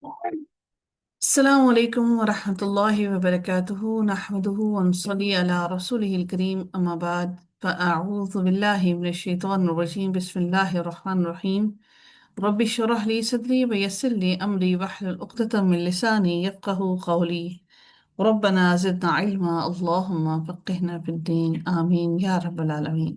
السلام عليكم ورحمة الله وبركاته نحمده ونصلي على رسوله الكريم أما بعد فأعوذ بالله من الشيطان الرجيم بسم الله الرحمن الرحيم رب اشرح لي صدري ويسر لي أمري واحلل عقدة من لساني يفقه قولي ربنا زدنا علما اللهم فقهنا في الدين آمين يا رب العالمين۔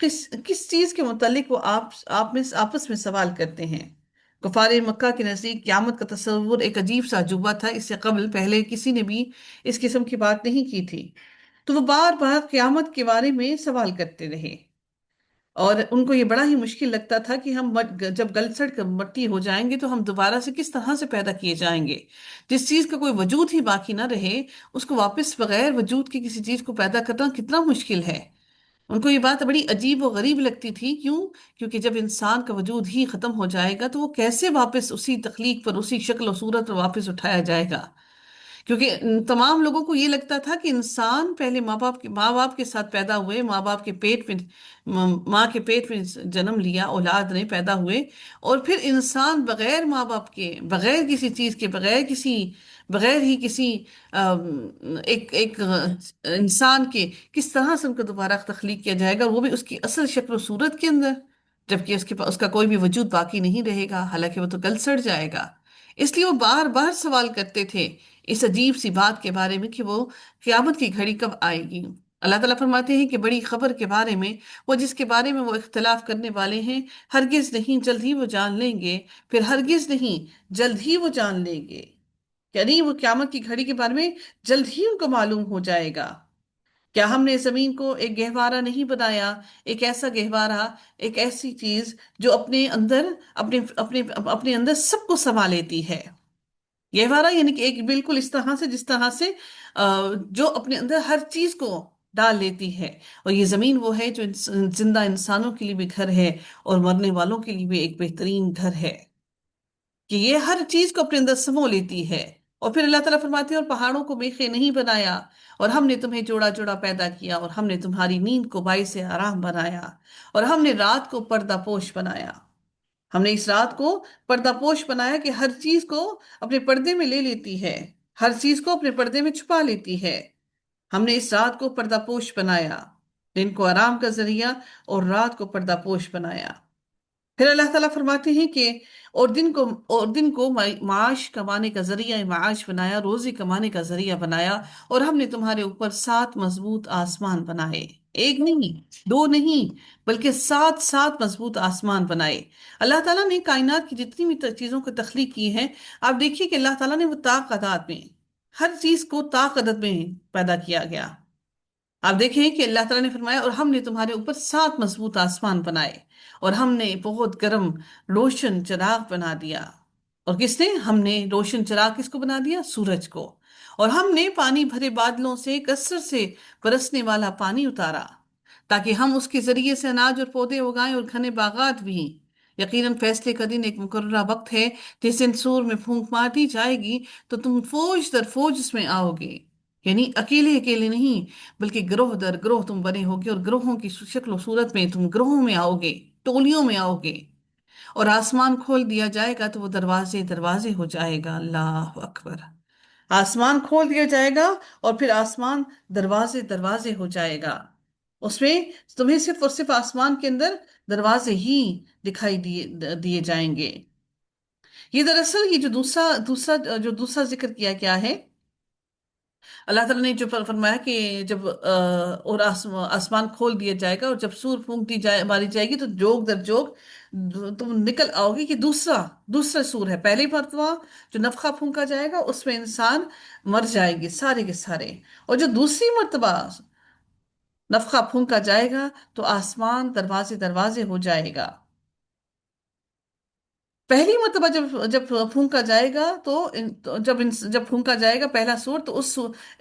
کس چیز کے متعلق وہ آپ میں آپس میں سوال کرتے ہیں؟ کفار مکہ کے نزدیک قیامت کا تصور ایک عجیب سا عجوبہ تھا، اس سے قبل پہلے کسی نے بھی اس قسم کی بات نہیں کی تھی، تو وہ بار بار قیامت کے بارے میں سوال کرتے رہے، اور ان کو یہ بڑا ہی مشکل لگتا تھا کہ ہم جب گل سڑ کر مٹی ہو جائیں گے تو ہم دوبارہ سے کس طرح سے پیدا کیے جائیں گے؟ جس چیز کا کوئی وجود ہی باقی نہ رہے، اس کو واپس بغیر وجود کے کسی چیز کو پیدا کرنا کتنا مشکل ہے۔ ان کو یہ بات بڑی عجیب و غریب لگتی تھی، کیوں؟ کیونکہ جب انسان کا وجود ہی ختم ہو جائے گا تو وہ کیسے واپس اسی تخلیق پر، اسی شکل و صورت پر واپس اٹھایا جائے گا؟ کیونکہ تمام لوگوں کو یہ لگتا تھا کہ انسان پہلے ماں باپ کے ساتھ پیدا ہوئے، ماں باپ کے پیٹ میں، ماں کے پیٹ میں جنم لیا، اولاد نے پیدا ہوئے، اور پھر انسان بغیر ماں باپ کے، بغیر کسی چیز کے، بغیر ہی کسی ایک انسان کے کس طرح سے ان کو دوبارہ تخلیق کیا جائے گا، وہ بھی اس کی اصل شکل و صورت کے اندر، جبکہ اس کا کوئی بھی وجود باقی نہیں رہے گا، حالانکہ وہ تو گل سڑ جائے گا۔ اس لیے وہ بار بار سوال کرتے تھے اس عجیب سی بات کے بارے میں کہ وہ قیامت کی گھڑی کب آئے گی۔ اللہ تعالیٰ فرماتے ہیں کہ بڑی خبر کے بارے میں، وہ جس کے بارے میں وہ اختلاف کرنے والے ہیں، ہرگز نہیں، جلد ہی وہ جان لیں گے، پھر ہرگز نہیں، جلد ہی وہ جان لیں گے، یعنی وہ قیامت کی گھڑی کے بارے میں جلد ہی ان کو معلوم ہو جائے گا۔ کیا ہم نے زمین کو ایک گہوارہ نہیں بنایا؟ ایک ایسا گہوارہ، ایک ایسی چیز جو اپنے اندر سب کو سما لیتی ہے۔ گہوارہ یعنی کہ ایک بالکل اس طرح سے، جس طرح سے جو اپنے اندر ہر چیز کو ڈال لیتی ہے۔ اور یہ زمین وہ ہے جو زندہ انسانوں کے لیے بھی گھر ہے، اور مرنے والوں کے لیے بھی ایک بہترین گھر ہے، کہ یہ ہر چیز کو اپنے اندر سمو لیتی ہے۔ اور پھر اللہ تعالیٰ فرماتے ہیں اور پہاڑوں کو میخے نہیں بنایا، اور ہم نے تمہیں جوڑا جوڑا پیدا کیا، اور ہم نے تمہاری نیند کو باعث آرام بنایا، اور ہم نے رات کو پردہ پوش بنایا۔ ہم نے اس رات کو پردہ پوش بنایا کہ ہر چیز کو اپنے پردے میں لے لیتی ہے، ہر چیز کو اپنے پردے میں چھپا لیتی ہے۔ ہم نے اس رات کو پردہ پوش بنایا، دن کو آرام کا ذریعہ اور رات کو پردہ پوش بنایا۔ پھر اللہ تعالیٰ فرماتے ہیں کہ اور دن کو معاش کمانے کا ذریعہ، معاش بنایا، روزی کمانے کا ذریعہ بنایا، اور ہم نے تمہارے اوپر 7 مضبوط آسمان بنائے، ایک نہیں، دو نہیں، بلکہ 7 مضبوط آسمان بنائے۔ اللہ تعالیٰ نے کائنات کی جتنی بھی چیزوں کو تخلیق کی ہے، آپ دیکھیے کہ اللہ تعالیٰ نے وہ طاق عدد میں، ہر چیز کو طاق عدد میں پیدا کیا گیا۔ آپ دیکھیں کہ اللہ تعالیٰ نے فرمایا اور ہم نے تمہارے اوپر 7 مضبوط آسمان بنائے، اور ہم نے بہت گرم روشن چراغ بنا دیا۔ اور کس نے؟ ہم نے روشن چراغ کس کو بنا دیا؟ سورج کو۔ اور ہم نے پانی بھرے بادلوں سے کثرت سے برسنے والا پانی اتارا، تاکہ ہم اس کے ذریعے سے اناج اور پودے اگائیں اور گھنے باغات بھی۔ یقیناً فیصلے کا دن ایک مقررہ وقت ہے، جس دن سور میں پھونک مار دی جائے گی تو تم فوج در فوج اس میں آؤ گے، یعنی اکیلے اکیلے نہیں، بلکہ گروہ در گروہ تم بنے ہوگے، اور گروہوں کی شکل و صورت میں تم گروہوں میں آؤ گے، ٹولیوں میں آؤ گے۔ اور آسمان کھول دیا جائے گا تو وہ دروازے دروازے ہو جائے گا۔ اللہ اکبر! آسمان کھول دیا جائے گا اور پھر آسمان دروازے دروازے ہو جائے گا، اس میں تمہیں صرف اور صرف آسمان کے اندر دروازے ہی دکھائی دیے جائیں گے۔ یہ دراصل یہ جو دوسرا ذکر کیا گیا ہے، اللہ تعالیٰ نے جو فرمایا کہ جب اور آسمان کھول دیا جائے گا اور جب سور پھونک ماری جائے گی تو جوگ در جوگ تم نکل آؤ گے، کہ دوسرا سور ہے۔ پہلی مرتبہ جو نفخہ پھونکا جائے گا اس میں انسان مر جائے گے سارے کے سارے، اور جو دوسری مرتبہ نفخہ پھونکا جائے گا تو آسمان دروازے دروازے ہو جائے گا۔ پہلی مرتبہ جب پھونکا جائے گا تو جب پھونکا جائے گا پہلا سور، تو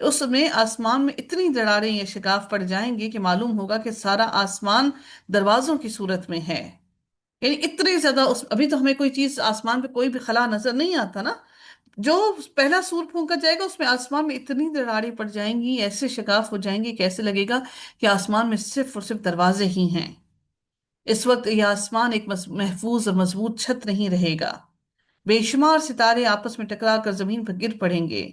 اس میں آسمان میں اتنی دراڑیں یا شگاف پڑ جائیں گے کہ معلوم ہوگا کہ سارا آسمان دروازوں کی صورت میں ہے، یعنی اتنے زیادہ ابھی تو ہمیں کوئی چیز آسمان پہ کوئی بھی خلا نظر نہیں آتا نا، جو پہلا سور پھونکا جائے گا اس میں آسمان میں اتنی دراڑیں پڑ جائیں گی، ایسے شگاف ہو جائیں گے کہ ایسے لگے گا کہ آسمان میں صرف اور صرف دروازے ہی ہیں۔ اس وقت یہ آسمان ایک محفوظ اور مضبوط چھت نہیں رہے گا، بے شمار ستارے آپس میں ٹکرا کر زمین پر گر پڑیں گے،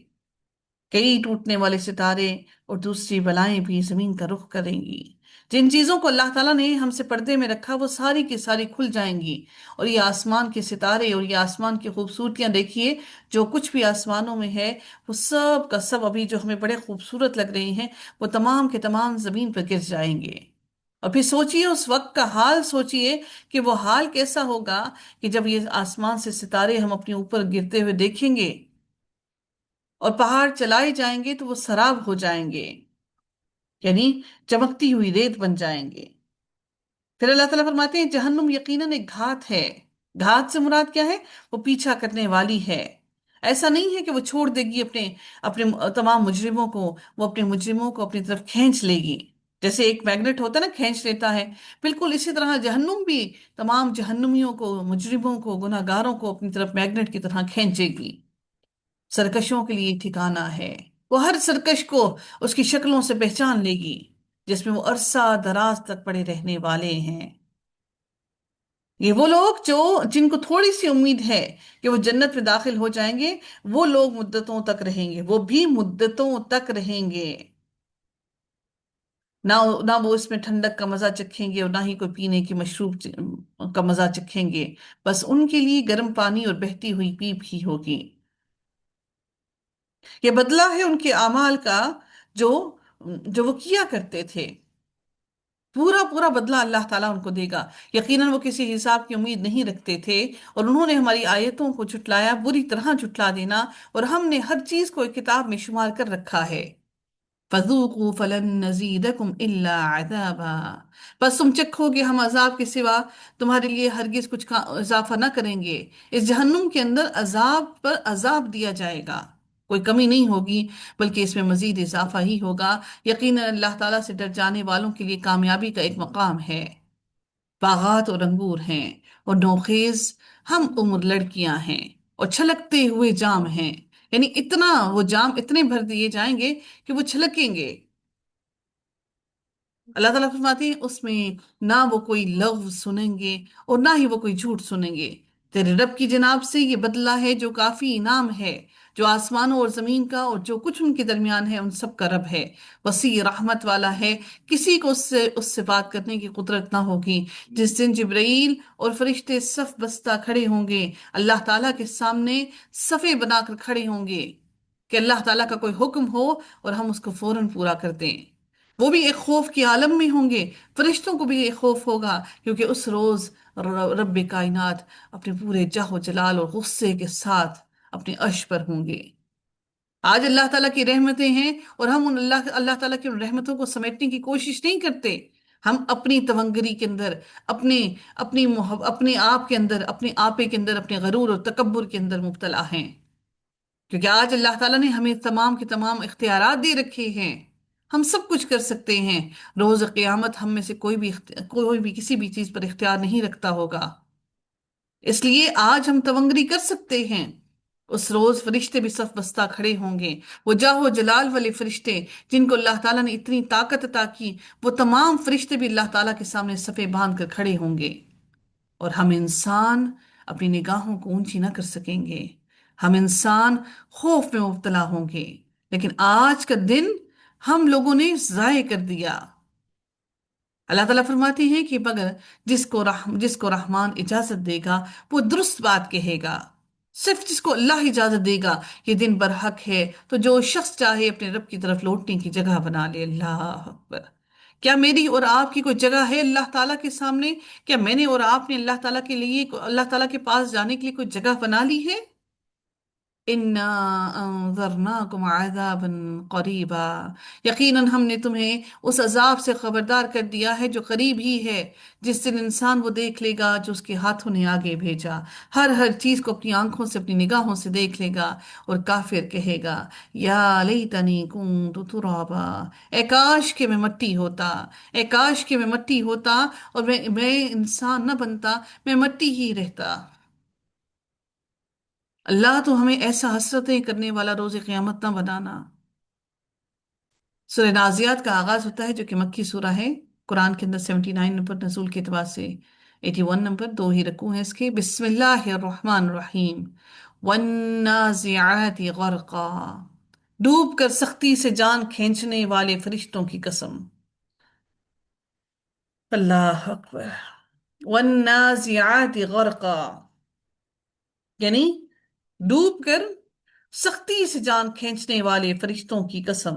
کئی ٹوٹنے والے ستارے اور دوسری بلائیں بھی زمین کا رخ کریں گی۔ جن چیزوں کو اللہ تعالیٰ نے ہم سے پردے میں رکھا وہ ساری کی ساری کھل جائیں گی، اور یہ آسمان کے ستارے اور یہ آسمان کی خوبصورتیاں دیکھیے، جو کچھ بھی آسمانوں میں ہے وہ سب کا سب ابھی جو ہمیں بڑے خوبصورت لگ رہے ہیں، وہ تمام کے تمام زمین پر گر جائیں گے، اور پھر سوچئے اس وقت کا حال، سوچئے کہ وہ حال کیسا ہوگا کہ جب یہ آسمان سے ستارے ہم اپنے اوپر گرتے ہوئے دیکھیں گے اور پہاڑ چلائے جائیں گے تو وہ سراب ہو جائیں گے، یعنی چمکتی ہوئی ریت بن جائیں گے۔ پھر اللہ تعالیٰ فرماتے ہیں جہنم یقیناً ایک گھات ہے۔ گھات سے مراد کیا ہے؟ وہ پیچھا کرنے والی ہے۔ ایسا نہیں ہے کہ وہ چھوڑ دے گی اپنے اپنے تمام مجرموں کو، وہ اپنے مجرموں کو اپنی طرف کھینچ لے گی، جیسے ایک میگنیٹ ہوتا ہے نا، کھینچ لیتا ہے۔ بالکل اسی طرح جہنم بھی تمام جہنمیوں کو، مجرموں کو، گناہ گاروں کو اپنی طرف میگنیٹ کی طرح کھینچے گی۔ سرکشوں کے لیے ٹھکانہ ہے۔ وہ ہر سرکش کو اس کی شکلوں سے پہچان لے گی، جس میں وہ عرصہ دراز تک پڑے رہنے والے ہیں۔ یہ وہ لوگ جن کو تھوڑی سی امید ہے کہ وہ جنت میں داخل ہو جائیں گے، وہ لوگ مدتوں تک رہیں گے، وہ بھی مدتوں تک رہیں گے۔ نہ نہ وہ اس میں ٹھنڈک کا مزہ چکھیں گے اور نہ ہی کوئی پینے کی مشروب کا مزہ چکھیں گے، بس ان کے لیے گرم پانی اور بہتی ہوئی پیپ ہی ہوگی۔ یہ بدلہ ہے ان کے اعمال کا، جو جو وہ کیا کرتے تھے۔ پورا پورا بدلہ اللہ تعالیٰ ان کو دے گا۔ یقیناً وہ کسی حساب کی امید نہیں رکھتے تھے، اور انہوں نے ہماری آیتوں کو جھٹلایا، بری طرح جھٹلا دینا، اور ہم نے ہر چیز کو ایک کتاب میں شمار کر رکھا ہے۔ فَذُوقُوا فَلَن نَّزِيدَكُمْ إِلَّا عَذَابًا، بس تم چکھو گے، ہم عذاب کے سوا تمہارے لیے ہرگز کچھ کا اضافہ نہ کریں گے۔ اس جہنم کے اندر عذاب پر عذاب دیا جائے گا، کوئی کمی نہیں ہوگی، بلکہ اس میں مزید اضافہ ہی ہوگا۔ یقیناً اللہ تعالیٰ سے ڈر جانے والوں کے لیے کامیابی کا ایک مقام ہے۔ باغات اور انگور ہیں، اور نوخیز ہم عمر لڑکیاں ہیں، اور چھلکتے ہوئے جام ہیں، یعنی اتنا وہ جام اتنے بھر دیے جائیں گے کہ وہ چھلکیں گے۔ اللہ تعالیٰ فرماتے ہیں اس میں نہ وہ کوئی لغو سنیں گے اور نہ ہی وہ کوئی جھوٹ سنیں گے۔ تیرے رب کی جناب سے یہ بدلہ ہے جو کافی انعام ہے، جو آسمانوں اور زمین کا اور جو کچھ ان کے درمیان ہے ان سب کا رب ہے۔ وسیع رحمت والا ہے، کسی کو اس سے بات کرنے کی قدرت نہ ہوگی۔ جس دن جبرائیل اور فرشتے صف بستہ کھڑے ہوں گے، اللہ تعالیٰ کے سامنے صفے بنا کر کھڑے ہوں گے کہ اللہ تعالیٰ کا کوئی حکم ہو اور ہم اس کو فوراً پورا کر دیں۔ وہ بھی ایک خوف کی عالم میں ہوں گے، فرشتوں کو بھی ایک خوف ہوگا، کیونکہ اس روز رب کائنات اپنے پورے جاہ و جلال اور غصے کے ساتھ اپنے عرش پر ہوں گے۔ آج اللہ تعالیٰ کی رحمتیں ہیں، اور ہم اللہ تعالیٰ کی ان رحمتوں کو سمیٹنے کی کوشش نہیں کرتے۔ ہم اپنی تونگری کے اندر، اپنے اپنے آپ کے اندر، اپنے آپے کے اندر، اپنے غرور اور تکبر کے اندر مبتلا ہیں، کیونکہ آج اللہ تعالیٰ نے ہمیں تمام کے تمام اختیارات دے رکھے ہیں، ہم سب کچھ کر سکتے ہیں۔ روز قیامت ہم میں سے کوئی بھی کسی بھی چیز پر اختیار نہیں رکھتا ہوگا، اس لیے آج ہم تونگری کر سکتے ہیں۔ اس روز فرشتے بھی صف بستہ کھڑے ہوں گے، وہ جاہ و جلال والے فرشتے جن کو اللہ تعالیٰ نے اتنی طاقت عطا کی، وہ تمام فرشتے بھی اللہ تعالیٰ کے سامنے صفے باندھ کر کھڑے ہوں گے، اور ہم انسان اپنی نگاہوں کو اونچی نہ کر سکیں گے، ہم انسان خوف میں مبتلا ہوں گے۔ لیکن آج کا دن ہم لوگوں نے ضائع کر دیا۔ اللہ تعالیٰ فرماتے ہیں کہ مگر جس کو رحمان اجازت دے گا وہ درست بات کہے گا، صرف جس کو اللہ اجازت دے گا۔ یہ دن برحق ہے، تو جو شخص چاہے اپنے رب کی طرف لوٹنے کی جگہ بنا لے۔ اللہ اکبر! کیا میری اور آپ کی کوئی جگہ ہے اللہ تعالیٰ کے سامنے؟ کیا میں نے اور آپ نے اللہ تعالیٰ کے لیے، اللہ تعالیٰ کے پاس جانے کے لیے کوئی جگہ بنا لی ہے؟ اِنَّا أَنذَرْنَاكُمْ عَذَابًا قَرِيبًا، یقیناً ہم نے تمہیں اس عذاب سے خبردار کر دیا ہے جو قریب ہی ہے، جس دن انسان وہ دیکھ لے گا جو اس کے ہاتھوں نے آگے بھیجا۔ ہر چیز کو اپنی آنکھوں سے، اپنی نگاہوں سے دیکھ لے گا، اور کافر کہے گا یا لیتنی کنت ترابا، اے کاش کہ میں مٹی ہوتا، اے کاش کہ میں مٹی ہوتا، اور میں انسان نہ بنتا، میں مٹی ہی رہتا۔ اللہ تو ہمیں ایسا حسرتیں کرنے والا روز قیامت نہ بنانا۔ سورہ نازیات کا آغاز ہوتا ہے، جو کہ مکی سورہ ہے، قرآن کے اندر 79 نمبر نزول کے اعتبار سے 81 نمبر، دو ہی رکوع ہیں اس کے۔ بسم اللہ الرحمن الرحیم، والنازعات غرقا، ڈوب کر سختی سے جان کھینچنے والے فرشتوں کی قسم۔ اللہ اکبر! والنازعات غرقا، یعنی ڈوب کر سختی سے جان کھینچنے والے فرشتوں کی قسم۔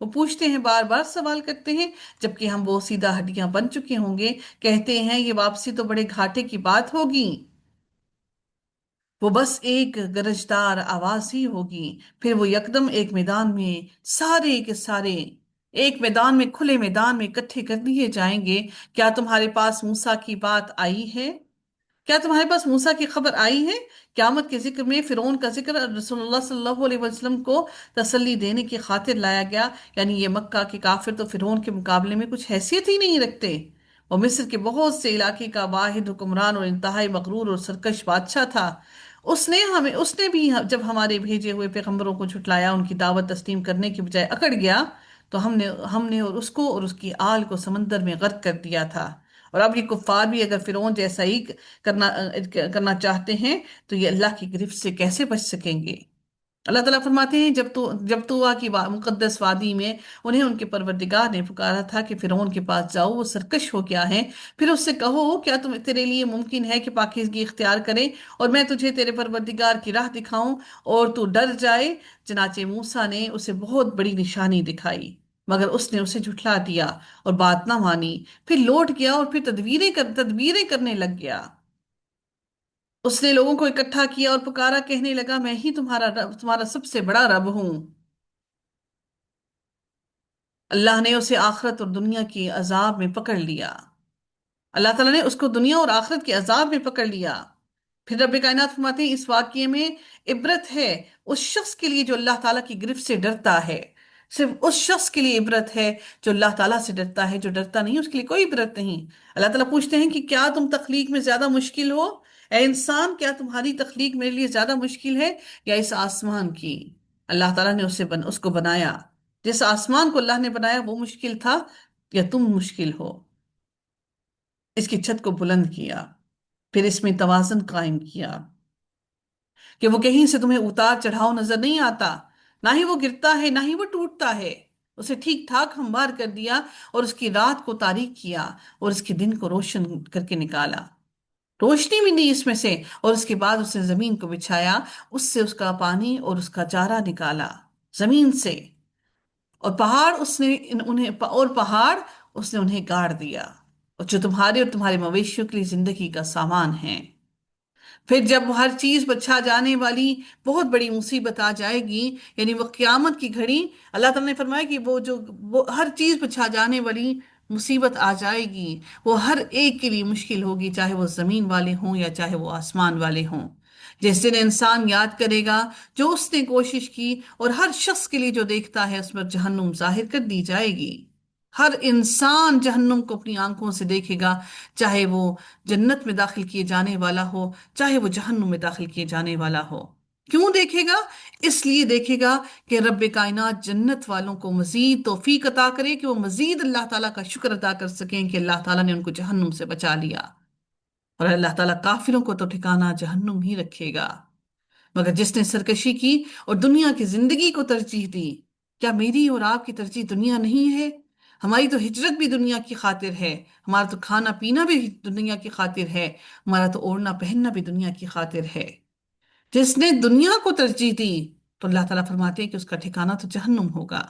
وہ پوچھتے ہیں، بار بار سوال کرتے ہیں، جبکہ ہم وہ سیدھا ہڈیاں بن چکے ہوں گے۔ کہتے ہیں یہ واپسی تو بڑے گھاٹے کی بات ہوگی، وہ بس ایک گرجدار آواز ہی ہوگی۔ پھر وہ یکدم ایک میدان میں سارے کے سارے ایک میدان میں، کھلے میدان میں اکٹھے کر دیے جائیں گے۔ کیا تمہارے پاس موسیٰ کی بات آئی ہے؟ کیا تمہارے پاس موسیٰ کی خبر آئی ہے؟ قیامت کے ذکر میں فرعون کا ذکر رسول اللہ صلی اللہ علیہ وسلم کو تسلی دینے کی خاطر لایا گیا، یعنی یہ مکہ کے کافر تو فرعون کے مقابلے میں کچھ حیثیت ہی نہیں رکھتے۔ وہ مصر کے بہت سے علاقے کا واحد حکمران اور انتہائی مغرور اور سرکش بادشاہ تھا۔ اس نے بھی جب ہمارے بھیجے ہوئے پیغمبروں کو جھٹلایا، ان کی دعوت تسلیم کرنے کی بجائے اکڑ گیا، تو ہم نے اور اس کو اور اس کی آل کو سمندر میں غرق کر دیا تھا۔ اور اب یہ کفار بھی اگر فرعون جیسا ہی کرنا چاہتے ہیں تو یہ اللہ کی گرفت سے کیسے بچ سکیں گے؟ اللہ تعالیٰ فرماتے ہیں، جب طویٰ کی مقدس وادی میں انہیں ان کے پروردگار نے پکارا تھا کہ فرعون کے پاس جاؤ، وہ سرکش ہو گیا ہے، پھر اس سے کہو کیا تیرے لیے ممکن ہے کہ پاکیزگی اختیار کرے اور میں تجھے تیرے پروردگار کی راہ دکھاؤں اور تو ڈر جائے۔ چنانچہ موسیٰ نے اسے بہت بڑی نشانی دکھائی، مگر اس نے اسے جھٹلا دیا اور بات نہ مانی، پھر لوٹ گیا اور پھر تدبیریں کرنے لگ گیا۔ اس نے لوگوں کو اکٹھا کیا اور پکارا، کہنے لگا میں ہی تمہارا سب سے بڑا رب ہوں۔ اللہ نے اسے آخرت اور دنیا کی عذاب میں پکڑ لیا۔ اللہ تعالیٰ نے اس کو دنیا اور آخرت کے عذاب میں پکڑ لیا۔ پھر رب کائنات فرماتے ہیں، اس واقعے میں عبرت ہے اس شخص کے لیے جو اللہ تعالیٰ کی گرفت سے ڈرتا ہے۔ صرف اس شخص کے لیے عبرت ہے جو اللہ تعالیٰ سے ڈرتا ہے، جو ڈرتا نہیں اس کے لیے کوئی عبرت نہیں۔ اللہ تعالیٰ پوچھتے ہیں کہ کیا تم تخلیق میں زیادہ مشکل ہو؟ اے انسان، کیا تمہاری تخلیق میرے لیے زیادہ مشکل ہے یا اس آسمان کی؟ اللہ تعالیٰ نے اس کو بنایا، جس آسمان کو اللہ نے بنایا وہ مشکل تھا یا تم مشکل ہو؟ اس کی چھت کو بلند کیا، پھر اس میں توازن قائم کیا کہ وہ کہیں سے تمہیں اتار چڑھاؤ نظر نہیں آتا، نہ ہی وہ گرتا ہے نہ ہی وہ ٹوٹتا ہے۔ اسے ٹھیک ٹھاک ہموار کر دیا اور اس کی رات کو تاریک کیا اور اس کے دن کو روشن کر کے نکالا، روشنی بھی نہیں اس میں سے۔ اور اس کے بعد اس نے زمین کو بچھایا، اس سے اس کا پانی اور اس کا چارہ نکالا زمین سے، اور پہاڑ اس نے انہیں گاڑ دیا، اور جو تمہارے اور تمہارے مویشیوں کے لیے زندگی کا سامان ہے۔ پھر جب ہر چیز بچھا جانے والی بہت بڑی مصیبت آ جائے گی، یعنی وہ قیامت کی گھڑی، اللہ تعالیٰ نے فرمایا کہ وہ ہر چیز بچھا جانے والی مصیبت آ جائے گی، وہ ہر ایک کے لیے مشکل ہوگی، چاہے وہ زمین والے ہوں یا چاہے وہ آسمان والے ہوں۔ جس دن انسان یاد کرے گا جو اس نے کوشش کی، اور ہر شخص کے لیے جو دیکھتا ہے اس پر جہنم ظاہر کر دی جائے گی۔ ہر انسان جہنم کو اپنی آنکھوں سے دیکھے گا، چاہے وہ جنت میں داخل کیے جانے والا ہو، چاہے وہ جہنم میں داخل کیے جانے والا ہو۔ کیوں دیکھے گا؟ اس لیے دیکھے گا کہ رب کائنات جنت والوں کو مزید توفیق عطا کرے کہ وہ مزید اللہ تعالیٰ کا شکر ادا کر سکیں کہ اللہ تعالیٰ نے ان کو جہنم سے بچا لیا۔ اور اللہ تعالیٰ کافروں کو تو ٹھکانہ جہنم ہی رکھے گا۔ مگر جس نے سرکشی کی اور دنیا کی زندگی کو ترجیح دی، کیا میری اور آپ کی ترجیح دنیا نہیں ہے؟ ہماری تو ہجرت بھی دنیا کی خاطر ہے، ہمارا تو کھانا پینا بھی دنیا کی خاطر ہے، ہمارا تو اوڑھنا پہننا بھی دنیا کی خاطر ہے۔ جس نے دنیا کو ترجیح دی تو اللہ تعالیٰ فرماتے ہیں کہ اس کا ٹھکانہ تو جہنم ہوگا۔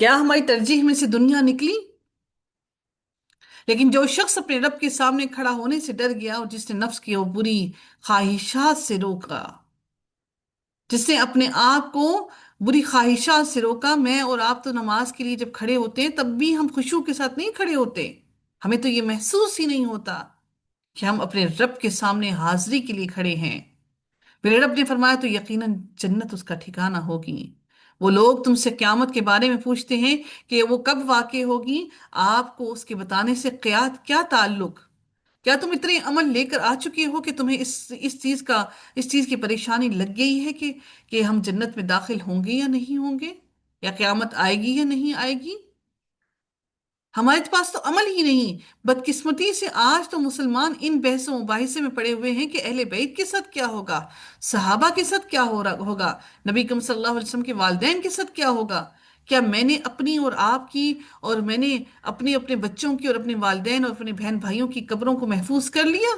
کیا ہماری ترجیح میں سے دنیا نکلی؟ لیکن جو شخص اپنے رب کے سامنے کھڑا ہونے سے ڈر گیا، اور جس نے نفس کی وہ بری خواہشات سے روکا، جس نے اپنے آپ کو بری خواہشات سے روکا۔ میں اور آپ تو نماز کے لیے جب کھڑے ہوتے ہیں تب بھی ہم خشوع کے ساتھ نہیں کھڑے ہوتے، ہمیں تو یہ محسوس ہی نہیں ہوتا کہ ہم اپنے رب کے سامنے حاضری کے لیے کھڑے ہیں۔ میرے رب نے فرمایا تو یقیناً جنت اس کا ٹھکانہ ہوگی۔ وہ لوگ تم سے قیامت کے بارے میں پوچھتے ہیں کہ وہ کب واقع ہوگی، آپ کو اس کے بتانے سے کیا تعلق؟ کیا تم اتنے عمل لے کر آ چکے ہو کہ تمہیں اس چیز کی پریشانی لگ گئی ہے کہ ہم جنت میں داخل ہوں گے یا نہیں ہوں گے، یا قیامت آئے گی یا نہیں آئے گی؟ ہمارے پاس تو عمل ہی نہیں۔ بدقسمتی سے آج تو مسلمان ان بحث و مباحثے میں پڑے ہوئے ہیں کہ اہل بیت کے ساتھ کیا ہوگا، صحابہ کے ساتھ کیا ہوگا، نبی کریم صلی اللہ علیہ وسلم کے والدین کے ساتھ کیا ہوگا۔ کیا میں نے اپنی اور آپ کی، اور میں نے اپنے بچوں کی اور اپنے والدین اور اپنے بہن بھائیوں کی قبروں کو محفوظ کر لیا؟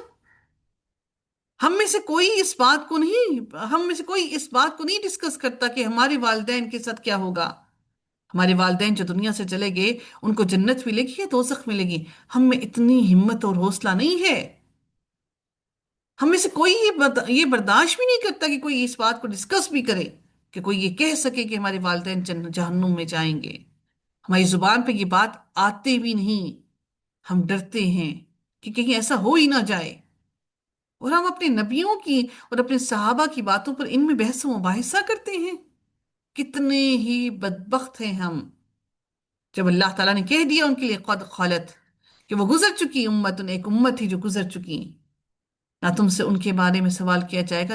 ہم میں سے کوئی اس بات کو نہیں ہم میں سے کوئی اس بات کو نہیں ڈسکس کرتا کہ ہمارے والدین کے ساتھ کیا ہوگا۔ ہمارے والدین جو دنیا سے چلے گئے، ان کو جنت ملے گی یا دوزخ ملے گی؟ ہم میں اتنی ہمت اور حوصلہ نہیں ہے۔ ہم میں سے کوئی یہ برداشت بھی نہیں کرتا کہ کوئی اس بات کو ڈسکس بھی کرے، کہ کوئی یہ کہہ سکے کہ ہمارے والدین جہنم میں جائیں گے۔ ہماری زبان پہ یہ بات آتے بھی نہیں۔ ہم ڈرتے ہیں کہ کہیں ایسا ہو ہی نہ جائے، اور ہم اپنے نبیوں کی اور اپنے صحابہ کی باتوں پر ان میں بحث و مباحثہ کرتے ہیں۔ کتنے ہی بدبخت ہیں ہم، جب اللہ تعالیٰ نے کہہ دیا ان کے لیے قد خالت، کہ وہ گزر چکی امت، ایک امت تھی جو گزر چکی۔ نہ تم سے ان کے بارے میں سوال کیا جائے گا،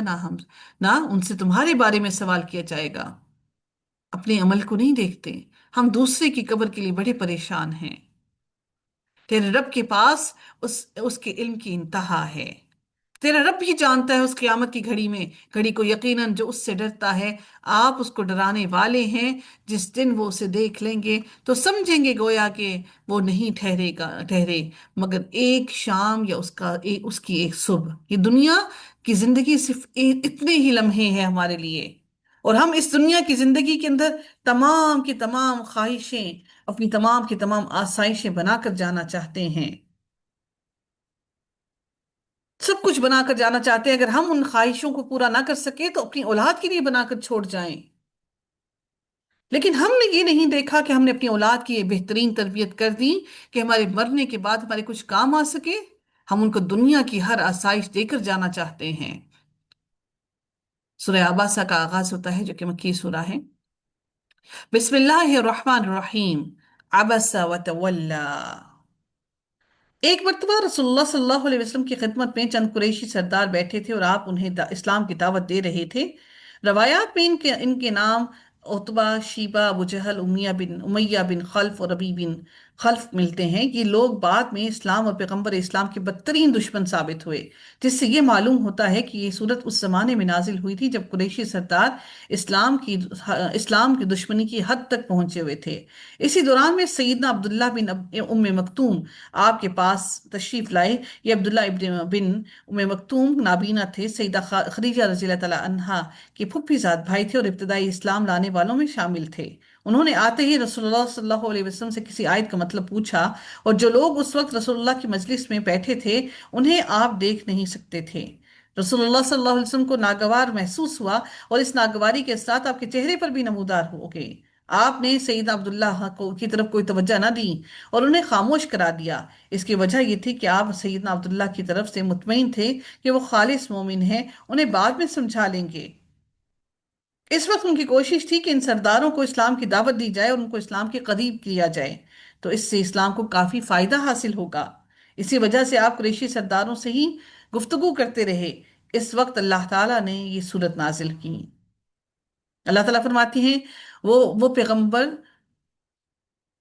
نہ ان سے تمہارے بارے میں سوال کیا جائے گا۔ اپنے عمل کو نہیں دیکھتے، ہم دوسرے کی قبر کے لیے بڑے پریشان ہیں۔ تیرے رب کے پاس اس کے علم کی انتہا ہے۔ تیرا رب بھی جانتا ہے اس قیامت کی گھڑی کو، یقیناً جو اس سے ڈرتا ہے۔ آپ اس کو ڈرانے والے ہیں، جس دن وہ اسے دیکھ لیں گے تو سمجھیں گے گویا کہ وہ نہیں ٹھہرے مگر ایک شام یا اس کی ایک صبح۔ یہ دنیا کی زندگی صرف اتنے ہی لمحے ہیں ہمارے لیے، اور ہم اس دنیا کی زندگی کے اندر تمام کی تمام خواہشیں، اپنی تمام کی تمام آسائشیں بنا کر جانا چاہتے ہیں۔ سب کچھ بنا کر جانا چاہتے ہیں۔ اگر ہم ان خواہشوں کو پورا نہ کر سکے تو اپنی اولاد کے لیے بنا کر چھوڑ جائیں۔ لیکن ہم نے یہ نہیں دیکھا کہ ہم نے اپنی اولاد کی یہ بہترین تربیت کر دی کہ ہمارے مرنے کے بعد ہمارے کچھ کام آ سکے۔ ہم ان کو دنیا کی ہر آسائش دے کر جانا چاہتے ہیں۔ سورہ عباسہ کا آغاز ہوتا ہے، جو کہ مکی سورہ ہے۔ بسم اللہ الرحمن الرحیم، عبس وتولا۔ ایک مرتبہ رسول اللہ صلی اللہ علیہ وسلم کی خدمت میں چند قریشی سردار بیٹھے تھے، اور آپ انہیں اسلام کی دعوت دے رہے تھے۔ روایات میں ان کے نام عتبہ، شیبہ، ابو جہل، امیہ بن خلف اور ربی بن خلف ملتے ہیں۔ یہ لوگ بعد میں اسلام اور پیغمبر اسلام کے بدترین دشمن ثابت ہوئے، جس سے یہ معلوم ہوتا ہے کہ یہ صورت اس زمانے میں نازل ہوئی تھی جب قریشی سردار اسلام کی دشمنی کی حد تک پہنچے ہوئے تھے۔ اسی دوران میں سیدنا عبداللہ بن ام مکتوم آپ کے پاس تشریف لائے۔ یہ عبداللہ بن ام مکتوم نابینا تھے، سیدہ خدیجہ رضی اللہ تعالیٰ عنہا کے پھوپھی زاد بھائی تھے، اور ابتدائی اسلام لانے والوں میں شامل تھے۔ انہوں نے آتے ہی رسول اللہ صلی اللہ علیہ وسلم سے کسی آیت کا مطلب پوچھا، اور جو لوگ اس وقت رسول اللہ کی مجلس میں بیٹھے تھے انہیں آپ دیکھ نہیں سکتے تھے۔ رسول اللہ صلی اللہ علیہ وسلم کو ناگوار محسوس ہوا، اور اس ناگواری کے ساتھ آپ کے چہرے پر بھی نمودار ہو گئے۔ آپ نے سیدنا عبداللہ کی طرف کوئی توجہ نہ دی اور انہیں خاموش کرا دیا۔ اس کی وجہ یہ تھی کہ آپ سیدنا عبداللہ کی طرف سے مطمئن تھے کہ وہ خالص مومن ہیں، انہیں بعد میں سمجھا لیں گے۔ اس وقت ان کی کوشش تھی کہ ان سرداروں کو اسلام کی دعوت دی جائے اور ان کو اسلام کے قریب کیا جائے، تو اس سے اسلام کو کافی فائدہ حاصل ہوگا۔ اسی وجہ سے آپ قریشی سرداروں سے ہی گفتگو کرتے رہے۔ اس وقت اللہ تعالیٰ نے یہ صورت نازل کی۔ اللہ تعالیٰ فرماتے ہیں وہ پیغمبر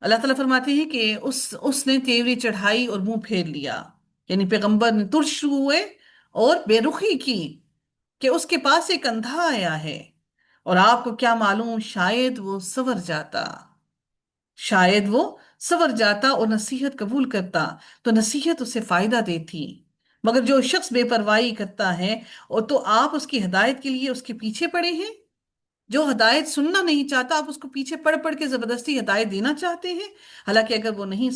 اللہ تعالیٰ فرماتے ہیں کہ اس نے تیوری چڑھائی اور منہ پھیر لیا، یعنی پیغمبر نے ترش ہوئے اور بے رخی کی کہ اس کے پاس ایک اندھا آیا ہے، اور آپ کو کیا معلوم، شاید وہ سور جاتا اور نصیحت قبول کرتا تو نصیحت اسے فائدہ دیتی، مگر جو شخص بے پرواہی کرتا ہے اور تو آپ اس کی ہدایت کے لیے اس کے پیچھے پڑے ہیں۔ جو ہدایت سننا نہیں چاہتا، آپ اس کو پیچھے پڑھ پڑھ کے زبردستی ہدایت دینا چاہتے ہیں، حالانکہ اگر وہ نہیں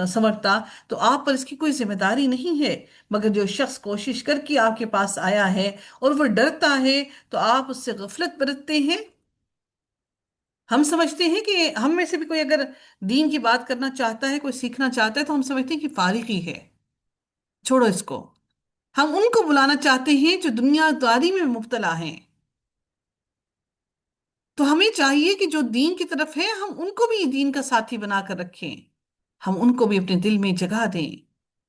سمجھتا تو آپ پر اس کی کوئی ذمہ داری نہیں ہے، مگر جو شخص کوشش کر کے آپ کے پاس آیا ہے اور وہ ڈرتا ہے تو آپ اس سے غفلت برتتے ہیں۔ ہم سمجھتے ہیں کہ ہم میں سے بھی کوئی اگر دین کی بات کرنا چاہتا ہے، کوئی سیکھنا چاہتا ہے، تو ہم سمجھتے ہیں کہ فارغ ہی ہے، چھوڑو اس کو۔ ہم ان کو بلانا چاہتے ہیں جو دنیا داری میں مبتلا ہیں، تو ہمیں چاہیے کہ جو دین کی طرف ہے ہم ان کو بھی دین کا ساتھی بنا کر رکھیں، ہم ان کو بھی اپنے دل میں جگہ دیں،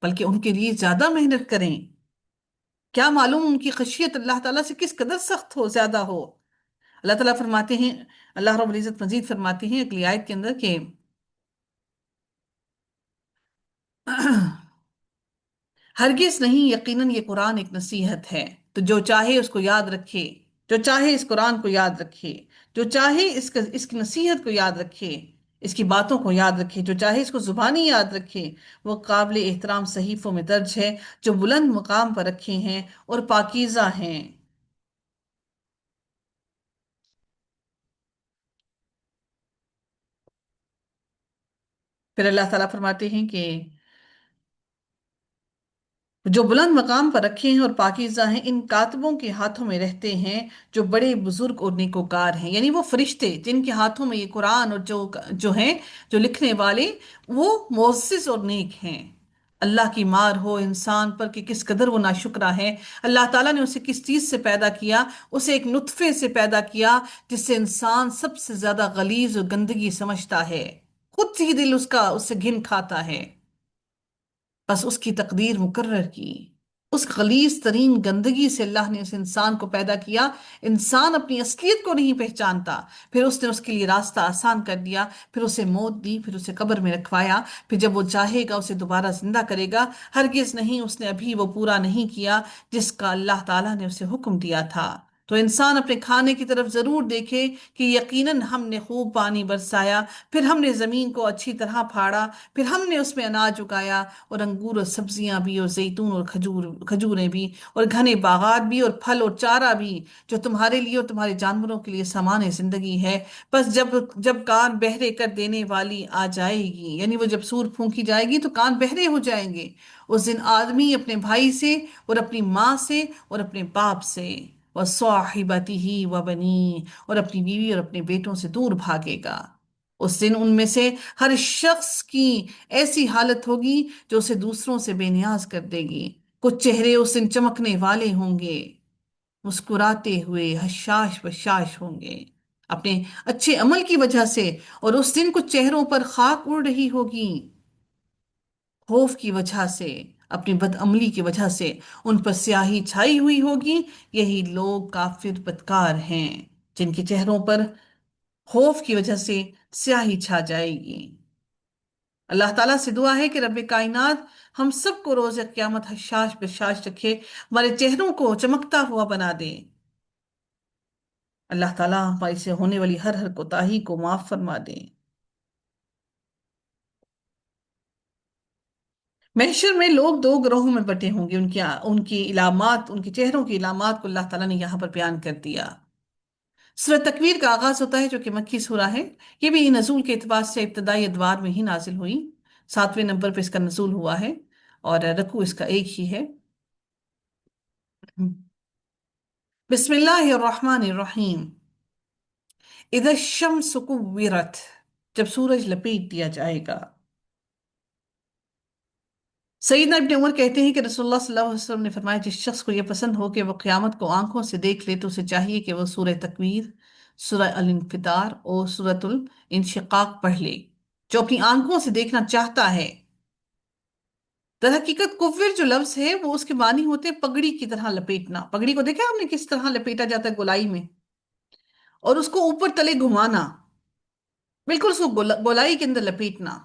بلکہ ان کے لیے زیادہ محنت کریں۔ کیا معلوم ان کی خشیت اللہ تعالیٰ سے کس قدر سخت ہو، زیادہ ہو۔ اللہ تعالیٰ فرماتے ہیں، اللہ رب العزت مزید فرماتے ہیں اگلی آیت کے اندر کہ ہرگز نہیں، یقیناً یہ قرآن ایک نصیحت ہے، تو جو چاہے اس کو یاد رکھے، جو چاہے اس قرآن کو یاد رکھے، جو چاہے اس کی نصیحت کو یاد رکھے، اس کی باتوں کو یاد رکھے، جو چاہے اس کو زبانی یاد رکھے، وہ قابل احترام صحیفوں میں درج ہے، جو بلند مقام پر رکھے ہیں اور پاکیزہ ہیں۔ پھر اللہ تعالیٰ فرماتے ہیں کہ جو بلند مقام پر رکھے ہیں اور پاکیزہ ہیں، ان کاتبوں کے ہاتھوں میں رہتے ہیں جو بڑے بزرگ اور نیکوکار ہیں، یعنی وہ فرشتے جن کے ہاتھوں میں یہ قرآن اور جو ہیں، جو لکھنے والے، وہ معزز اور نیک ہیں۔ اللہ کی مار ہو انسان پر کہ کس قدر وہ ناشکرا ہے۔ اللہ تعالیٰ نے اسے کس چیز سے پیدا کیا؟ اسے ایک نطفے سے پیدا کیا جس سے انسان سب سے زیادہ غلیظ اور گندگی سمجھتا ہے، خود ہی دل اس کا اس سے گھن کھاتا ہے۔ بس اس کی تقدیر مقرر کی، اس غلیظ ترین گندگی سے اللہ نے اس انسان کو پیدا کیا۔ انسان اپنی اصلیت کو نہیں پہچانتا، پھر اس نے اس کے لیے راستہ آسان کر دیا، پھر اسے موت دی، پھر اسے قبر میں رکھوایا، پھر جب وہ چاہے گا اسے دوبارہ زندہ کرے گا۔ ہرگز نہیں، اس نے ابھی وہ پورا نہیں کیا جس کا اللہ تعالیٰ نے اسے حکم دیا تھا۔ تو انسان اپنے کھانے کی طرف ضرور دیکھے کہ یقیناً ہم نے خوب پانی برسایا، پھر ہم نے زمین کو اچھی طرح پھاڑا، پھر ہم نے اس میں اناج اگایا، اور انگور اور سبزیاں بھی، اور زیتون اور کھجوریں بھی، اور گھنے باغات بھی، اور پھل اور چارہ بھی، جو تمہارے لیے اور تمہارے جانوروں کے لیے سامان زندگی ہے۔ بس جب جب کان بہرے کر دینے والی آ جائے گی، یعنی وہ جب سور پھونکی جائے گی تو کان بہرے ہو جائیں گے، اس دن آدمی اپنے بھائی سے اور اپنی ماں سے اور اپنے باپ سے وَصَاحِبَتِهِ وَبَنِيهِ، اور اپنی بیوی اور اپنے بیٹوں سے دور بھاگے گا۔ اس دن ان میں سے ہر شخص کی ایسی حالت ہوگی جو اسے دوسروں سے بے نیاز کر دے گی۔ کچھ چہرے اس دن چمکنے والے ہوں گے، مسکراتے ہوئے حشاش بشاش ہوں گے اپنے اچھے عمل کی وجہ سے، اور اس دن کچھ چہروں پر خاک اڑ رہی ہوگی خوف کی وجہ سے، اپنی بد عملی کی وجہ سے ان پر سیاہی چھائی ہوئی ہوگی۔ یہی لوگ کافر بدکار ہیں جن کے چہروں پر خوف کی وجہ سے سیاہی چھا جائے گی۔ اللہ تعالیٰ سے دعا ہے کہ رب کائنات ہم سب کو روز قیامت حشاش بشاش رکھے، ہمارے چہروں کو چمکتا ہوا بنا دے۔ اللہ تعالیٰ ہماری سے ہونے والی ہر ہر کوتاہی کو معاف فرما دے۔ محشر میں لوگ دو گروہوں میں بٹے ہوں گے، ان کی علامات، ان کے چہروں کی علامات کو اللہ تعالیٰ نے یہاں پر بیان کر دیا۔ سورہ تکویر کا آغاز ہوتا ہے جو کہ مکی سورہ ہے۔ یہ بھی نزول کے اعتبار سے ابتدائی ادوار میں ہی نازل ہوئی، 7ویں نمبر پہ اس کا نزول ہوا ہے، اور رکوع اس کا ایک ہی ہے۔ بسم اللہ الرحمن الرحیم۔ اذا الشمس کورت، جب سورج لپیٹ دیا جائے گا۔ سیدنا ابن عمر کہتے ہیں کہ رسول اللہ صلی اللہ علیہ وسلم نے فرمایا، جس شخص کو یہ پسند ہو کہ وہ قیامت کو آنکھوں سے دیکھ لے تو اسے چاہیے کہ وہ سورہ تکویر، سورہ الانفطار اور سورۃ الانشقاق پڑھ لے۔ جو اپنی آنکھوں سے دیکھنا چاہتا ہے، در حقیقت کفر جو لفظ ہے وہ اس کے معنی ہوتے ہیں پگڑی کی طرح لپیٹنا۔ پگڑی کو دیکھا آپ نے کس طرح لپیٹا جاتا ہے گولائی میں، اور اس کو اوپر تلے گھمانا، بالکل اس کو گولائی کے اندر لپیٹنا۔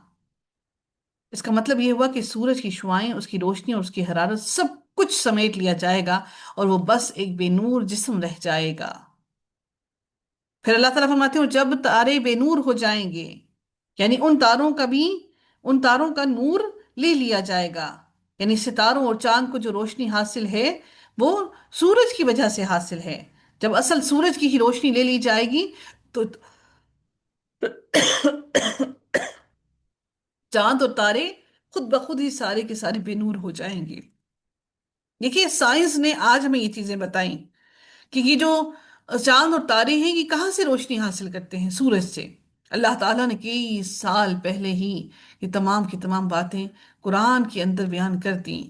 اس کا مطلب یہ ہوا کہ سورج کی شعاعیں، اس کی روشنی اور اس کی حرارت سب کچھ سمیٹ لیا جائے گا، اور وہ بس ایک بے نور جسم رہ جائے گا۔ پھر اللہ تعالیٰ فرماتے ہیں جب تارے بے نور ہو جائیں گے، یعنی ان تاروں کا نور لے لیا جائے گا، یعنی ستاروں اور چاند کو جو روشنی حاصل ہے وہ سورج کی وجہ سے حاصل ہے۔ جب اصل سورج کی ہی روشنی لے لی جائے گی تو چاند اور تارے خود بخود ہی سارے کے سارے بے نور ہو جائیں گے۔ دیکھیے سائنس نے آج ہمیں یہ چیزیں بتائیں کہ یہ جو چاند اور تارے ہیں یہ کہاں سے روشنی حاصل کرتے ہیں؟ سورج سے۔ اللہ تعالیٰ نے کئی سال پہلے ہی یہ تمام کی تمام باتیں قرآن کے اندر بیان کر دیں۔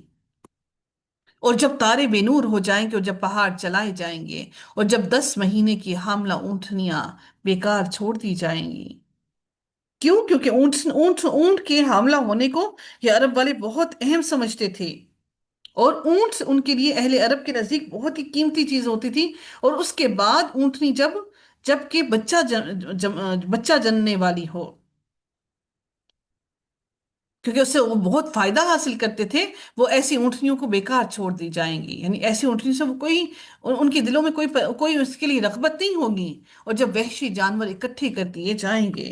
اور جب تارے بے نور ہو جائیں گے، اور جب پہاڑ چلائے جائیں گے، اور جب 10 مہینے کی حاملہ اونٹنیاں بیکار چھوڑ دی جائیں گی۔ کیوں؟ کیونکہ اونٹ کے حاملہ ہونے کو یہ عرب والے بہت اہم سمجھتے تھے، اور اونٹ ان کے لیے اہل عرب کے نزدیک بہت ہی قیمتی چیز ہوتی تھی۔ اور اس کے بعد اونٹنی جب کہ بچہ جننے والی ہو، کیونکہ اس سے وہ بہت فائدہ حاصل کرتے تھے، وہ ایسی اونٹنیوں کو بیکار چھوڑ دی جائیں گی، یعنی ایسی اونٹنی سے وہ ان کے دلوں میں کوئی اس کے لیے رغبت نہیں ہوگی، اور جب وحشی جانور اکٹھے کر دیے جائیں گے۔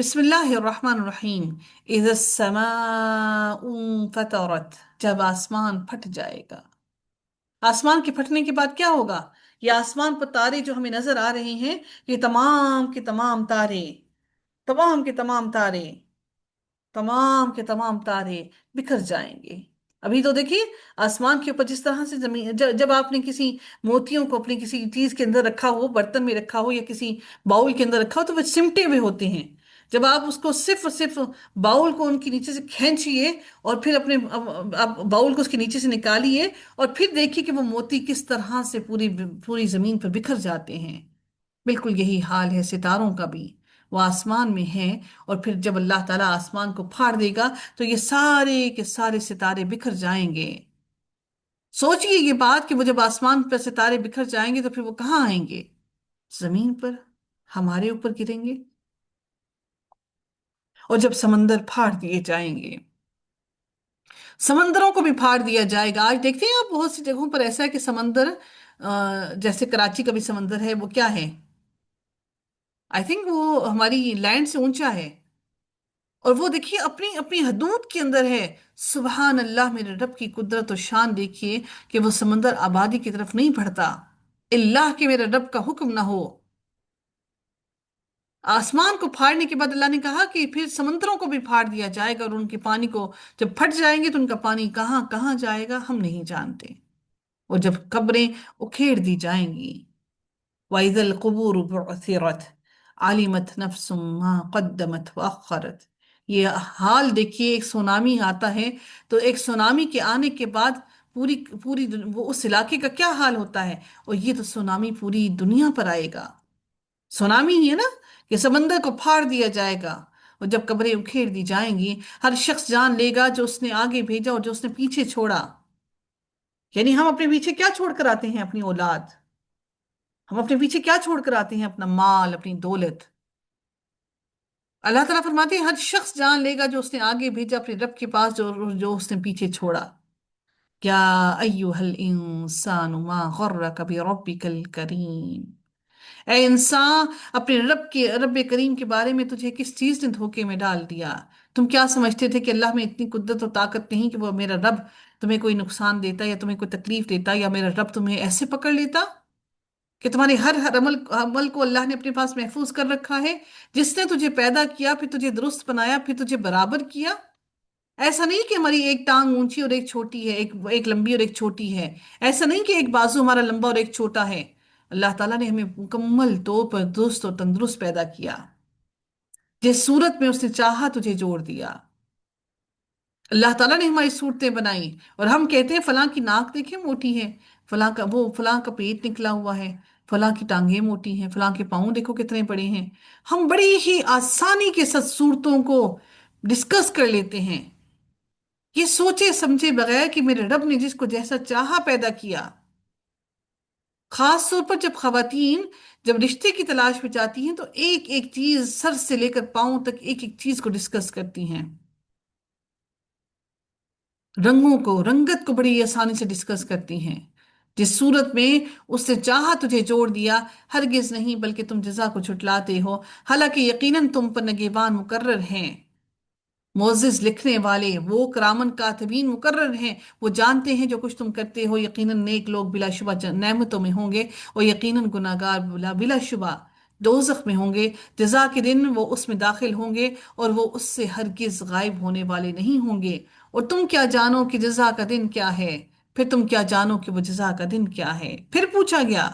بسم اللہ الرحمن الرحیم. اذا السماء انفطرت، جب آسمان پھٹ جائے گا. آسمان کے پھٹنے کے بعد کیا ہوگا؟ یہ آسمان پر تارے جو ہمیں نظر آ رہے ہیں، یہ تمام کے تمام تارے، تمام کے تمام تارے، تمام کے تمام تارے بکھر جائیں گے. ابھی تو دیکھیے، آسمان کے اوپر جس طرح سے زمین، جب آپ نے کسی موتیوں کو اپنی کسی چیز کے اندر رکھا ہو، برتن میں رکھا ہو یا کسی باؤل کے اندر رکھا ہو، تو وہ سمٹے ہوئے ہوتے ہیں. جب آپ اس کو صرف اور صرف باؤل کو ان کے نیچے سے کھینچیے اور پھر اپنے آپ باؤل کو اس کے نیچے سے نکالیے اور پھر دیکھیے کہ وہ موتی کس طرح سے پوری پوری زمین پر بکھر جاتے ہیں. بالکل یہی حال ہے ستاروں کا بھی. وہ آسمان میں ہیں، اور پھر جب اللہ تعالیٰ آسمان کو پھاڑ دے گا تو یہ سارے کے سارے ستارے بکھر جائیں گے. سوچئے یہ بات کہ وہ جب آسمان پر ستارے بکھر جائیں گے تو پھر وہ کہاں آئیں گے؟ زمین پر، ہمارے اوپر گریں گے. اور جب سمندر پھاڑ دیے جائیں گے، سمندروں کو بھی پھاڑ دیا جائے گا. آج دیکھتے ہیں آپ بہت سی جگہوں پر ایسا ہے کہ سمندر، جیسے کراچی کا بھی سمندر ہے، وہ کیا ہے؟ آئی تھنک وہ ہماری لینڈ سے اونچا ہے. اور وہ دیکھیے اپنی اپنی حدود کے اندر ہے. سبحان اللہ، میرے رب کی قدرت و شان دیکھیے کہ وہ سمندر آبادی کی طرف نہیں بڑھتا اللہ کہ میرے رب کا حکم نہ ہو. آسمان کو پھاڑنے کے بعد اللہ نے کہا کہ پھر سمندروں کو بھی پھاڑ دیا جائے گا، اور ان کے پانی کو جب پھٹ جائیں گے تو ان کا پانی کہاں کہاں جائے گا ہم نہیں جانتے. اور جب قبریں اکھیڑ دی جائیں گی، وَإِذَا الْقُبُورُ بُعْثِرَتْ عَلِمَتْ نَفْسٌ مَا قَدَّمَتْ وَأَخَّرَتْ. یہ حال دیکھیے، ایک سونامی آتا ہے تو ایک سونامی کے آنے کے بعد پوری پوری وہ اس علاقے کا کیا حال ہوتا ہے. اور یہ تو سونامی پوری دنیا پر آئے گا. سونامی ہی ہے نا، کہ سمندر کو پھاڑ دیا جائے گا. اور جب قبریں اکھیڑ دی جائیں گی، ہر شخص جان لے گا جو اس نے آگے بھیجا اور جو اس نے پیچھے چھوڑا. یعنی ہم اپنے پیچھے کیا چھوڑ کر آتے ہیں؟ اپنی اولاد. ہم اپنے پیچھے کیا چھوڑ کر آتے ہیں؟ اپنا مال، اپنی دولت. اللہ تعالیٰ فرماتے ہیں ہر شخص جان لے گا جو اس نے آگے بھیجا اپنے رب کے پاس، جو جو اس نے پیچھے چھوڑا. کیا ایوہ الانسان ما غرک بربک الکریم. اے انسان، اپنے رب کریم کے بارے میں تجھے کس چیز نے دھوکے میں ڈال دیا؟ تم کیا سمجھتے تھے کہ اللہ میں اتنی قدرت اور طاقت نہیں کہ وہ میرا رب تمہیں کوئی نقصان دیتا یا تمہیں کوئی تکلیف دیتا، یا میرا رب تمہیں ایسے پکڑ لیتا کہ تمہارے ہر عمل کو اللہ نے اپنے پاس محفوظ کر رکھا ہے. جس نے تجھے پیدا کیا، پھر تجھے درست بنایا، پھر تجھے برابر کیا. ایسا نہیں کہ ہماری ایک ٹانگ اونچی اور ایک چھوٹی ہے، ایک لمبی اور ایک چھوٹی ہے. ایسا نہیں کہ ایک بازو ہمارا لمبا اور ایک چھوٹا ہے. اللہ تعالیٰ نے ہمیں مکمل طور پر درست اور تندرست پیدا کیا. جس صورت میں اس نے چاہا تجھے جوڑ دیا. اللہ تعالیٰ نے ہماری صورتیں بنائی، اور ہم کہتے ہیں فلاں کی ناک دیکھیں موٹی ہے، فلاں کا پیٹ نکلا ہوا ہے، فلاں کی ٹانگیں موٹی ہیں، فلاں کے پاؤں دیکھو کتنے بڑے ہیں. ہم بڑی ہی آسانی کے ساتھ صورتوں کو ڈسکس کر لیتے ہیں، یہ سوچے سمجھے بغیر کہ میرے رب نے جس کو جیسا چاہا پیدا کیا. خاص طور پر جب خواتین جب رشتے کی تلاش میں جاتی ہیں تو ایک ایک چیز سر سے لے کر پاؤں تک ایک ایک چیز کو ڈسکس کرتی ہیں. رنگوں کو، رنگت کو بڑی آسانی سے ڈسکس کرتی ہیں. جس صورت میں اس نے چاہا تجھے جوڑ دیا، ہرگز نہیں بلکہ تم جزا کو جھٹلاتے ہو، حالانکہ یقیناً تم پر نگہبان مقرر ہیں، معزز لکھنے والے، وہ کرامن کاتبین مقرر ہیں. وہ جانتے ہیں جو کچھ تم کرتے ہو. یقیناً نیک لوگ بلا شبہ نعمتوں میں ہوں گے، اور یقیناً گناہگار بلا شبہ دوزخ میں ہوں گے. جزا کے دن وہ اس میں داخل ہوں گے، اور وہ اس سے ہرگز غائب ہونے والے نہیں ہوں گے. اور تم کیا جانو کہ جزا کا دن کیا ہے؟ پھر تم کیا جانو کہ وہ جزا کا دن کیا ہے؟ پھر پوچھا گیا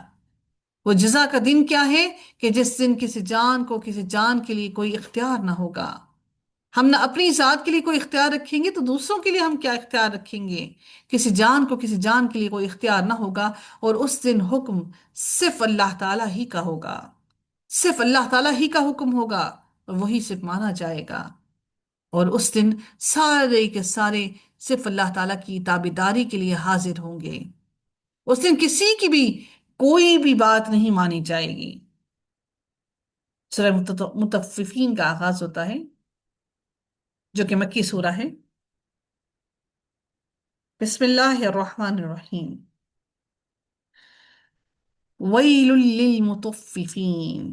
وہ جزا کا دن کیا ہے، کہ جس دن کسی جان کو کسی جان کے لیے کوئی اختیار نہ ہوگا. ہم نہ اپنی ذات کے لیے کوئی اختیار رکھیں گے تو دوسروں کے لیے ہم کیا اختیار رکھیں گے؟ کسی جان کو کسی جان کے لیے کوئی اختیار نہ ہوگا. اور اس دن حکم صرف اللہ تعالیٰ ہی کا ہوگا، صرف اللہ تعالیٰ ہی کا حکم ہوگا، اور وہی صرف مانا جائے گا. اور اس دن سارے کے سارے صرف اللہ تعالیٰ کی تابعداری کے لیے حاضر ہوں گے. اس دن کسی کی بھی کوئی بھی بات نہیں مانی جائے گی. سورہ مطففین کا آغاز ہوتا ہے، جو کہ مکی سورہ ہے. بسم اللہ الرحمن الرحیم. ویل للمطففین.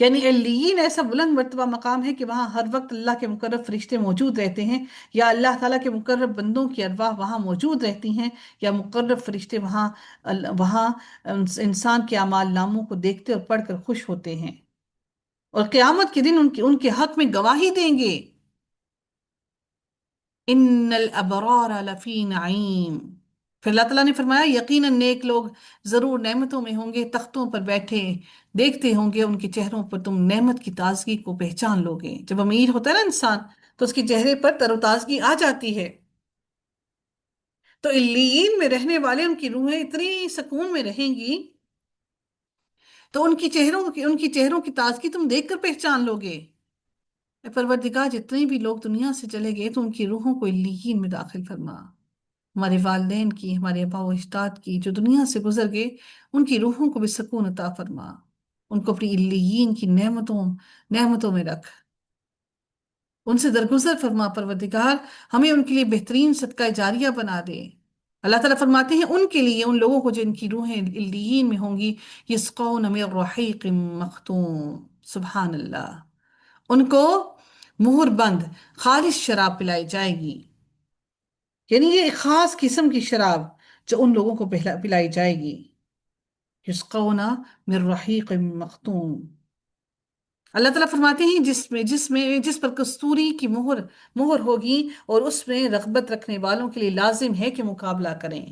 یعنی علیین ایسا بلند مرتبہ مقام ہے کہ وہاں ہر وقت اللہ کے مقرب فرشتے موجود رہتے ہیں، یا اللہ تعالیٰ کے مقرب بندوں کی ارواح وہاں موجود رہتی ہیں، یا مقرب فرشتے وہاں وہاں انسان کے اعمال ناموں کو دیکھتے اور پڑھ کر خوش ہوتے ہیں، اور قیامت کے دن ان کے حق میں گواہی دیں گے۔ ان الابرار لفی نعیم، پھر اللہ تعالیٰ نے فرمایا یقیناً نیک لوگ ضرور نعمتوں میں ہوں گے، تختوں پر بیٹھے، دیکھتے ہوں گے ان کے چہروں پر تم نعمت کی تازگی کو پہچان لو گے۔ جب امیر ہوتا ہے نا انسان تو اس کے چہرے پر تر و تازگی آ جاتی ہے۔ تو علیین میں رہنے والے ان کی روحیں اتنی سکون میں رہیں گی، تو ان کی چہروں کی تازگی تم دیکھ کر پہچان لو گے۔ اے پروردگار، جتنے بھی لوگ دنیا سے چلے گئے تو ان کی روحوں کو علیین میں داخل فرما۔ ہمارے والدین کی، ہمارے آباء و اجداد کی جو دنیا سے گزر گئے، ان کی روحوں کو بھی سکون عطا فرما، ان کو اپنی علیین کی نعمتوں میں رکھ، ان سے درگزر فرما پروردگار، ہمیں ان کے لیے بہترین صدقہ جاریہ بنا دے۔ اللہ تعالیٰ فرماتے ہیں ان کے لیے، ان لوگوں کو جن کی روحیں علیین میں ہوں گی، یسقون من رحیق مختوم، سبحان اللہ، ان کو مہر بند خالص شراب پلائی جائے گی، یعنی یہ ایک خاص قسم کی شراب جو ان لوگوں کو پلائی جائے گی، یسقون من رحیق مختوم۔ اللہ تعالیٰ فرماتے ہیں جس پر کستوری کی مہر ہوگی، اور اس میں رغبت رکھنے والوں کے لیے لازم ہے کہ مقابلہ کریں،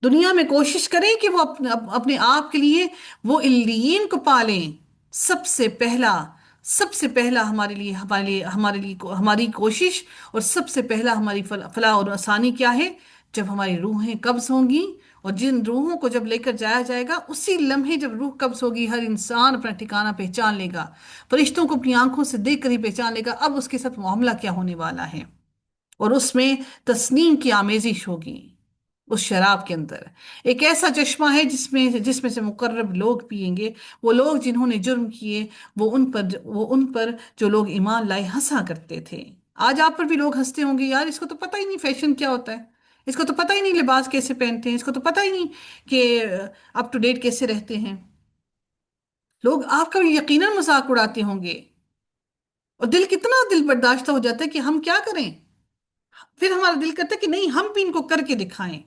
دنیا میں کوشش کریں کہ وہ اپنے آپ کے لیے وہ علیین کو پالیں۔ سب سے پہلا ہماری کوشش، اور سب سے پہلا ہماری فلاح اور آسانی کیا ہے؟ جب ہماری روحیں قبض ہوں گی، اور جن روحوں کو جب لے کر جایا جائے گا، اسی لمحے جب روح قبض ہوگی ہر انسان اپنا ٹھکانہ پہچان لے گا، فرشتوں کو اپنی آنکھوں سے دیکھ کر ہی پہچان لے گا اب اس کے ساتھ معاملہ کیا ہونے والا ہے، اور اس میں تسنیم کی آمیزش ہوگی۔ اس شراب کے اندر ایک ایسا چشمہ ہے جس میں سے مقرب لوگ پئیں گے، وہ لوگ جنہوں نے جرم کیے، وہ ان پر جو لوگ ایمان لائے ہنسا کرتے تھے۔ آج آپ پر بھی لوگ ہنستے ہوں گے، یار اس کو تو پتہ ہی نہیں فیشن کیا ہوتا ہے، اس کو تو پتہ ہی نہیں لباس کیسے پہنتے ہیں، اس کو تو پتہ ہی نہیں کہ اپ ٹو ڈیٹ کیسے رہتے ہیں۔ لوگ آپ کا یقیناً مذاق اڑاتے ہوں گے، اور دل برداشتہ ہو جاتا ہے کہ ہم کیا کریں، پھر ہمارا دل کرتا ہے کہ نہیں، ہم بھی ان کو کر کے دکھائیں،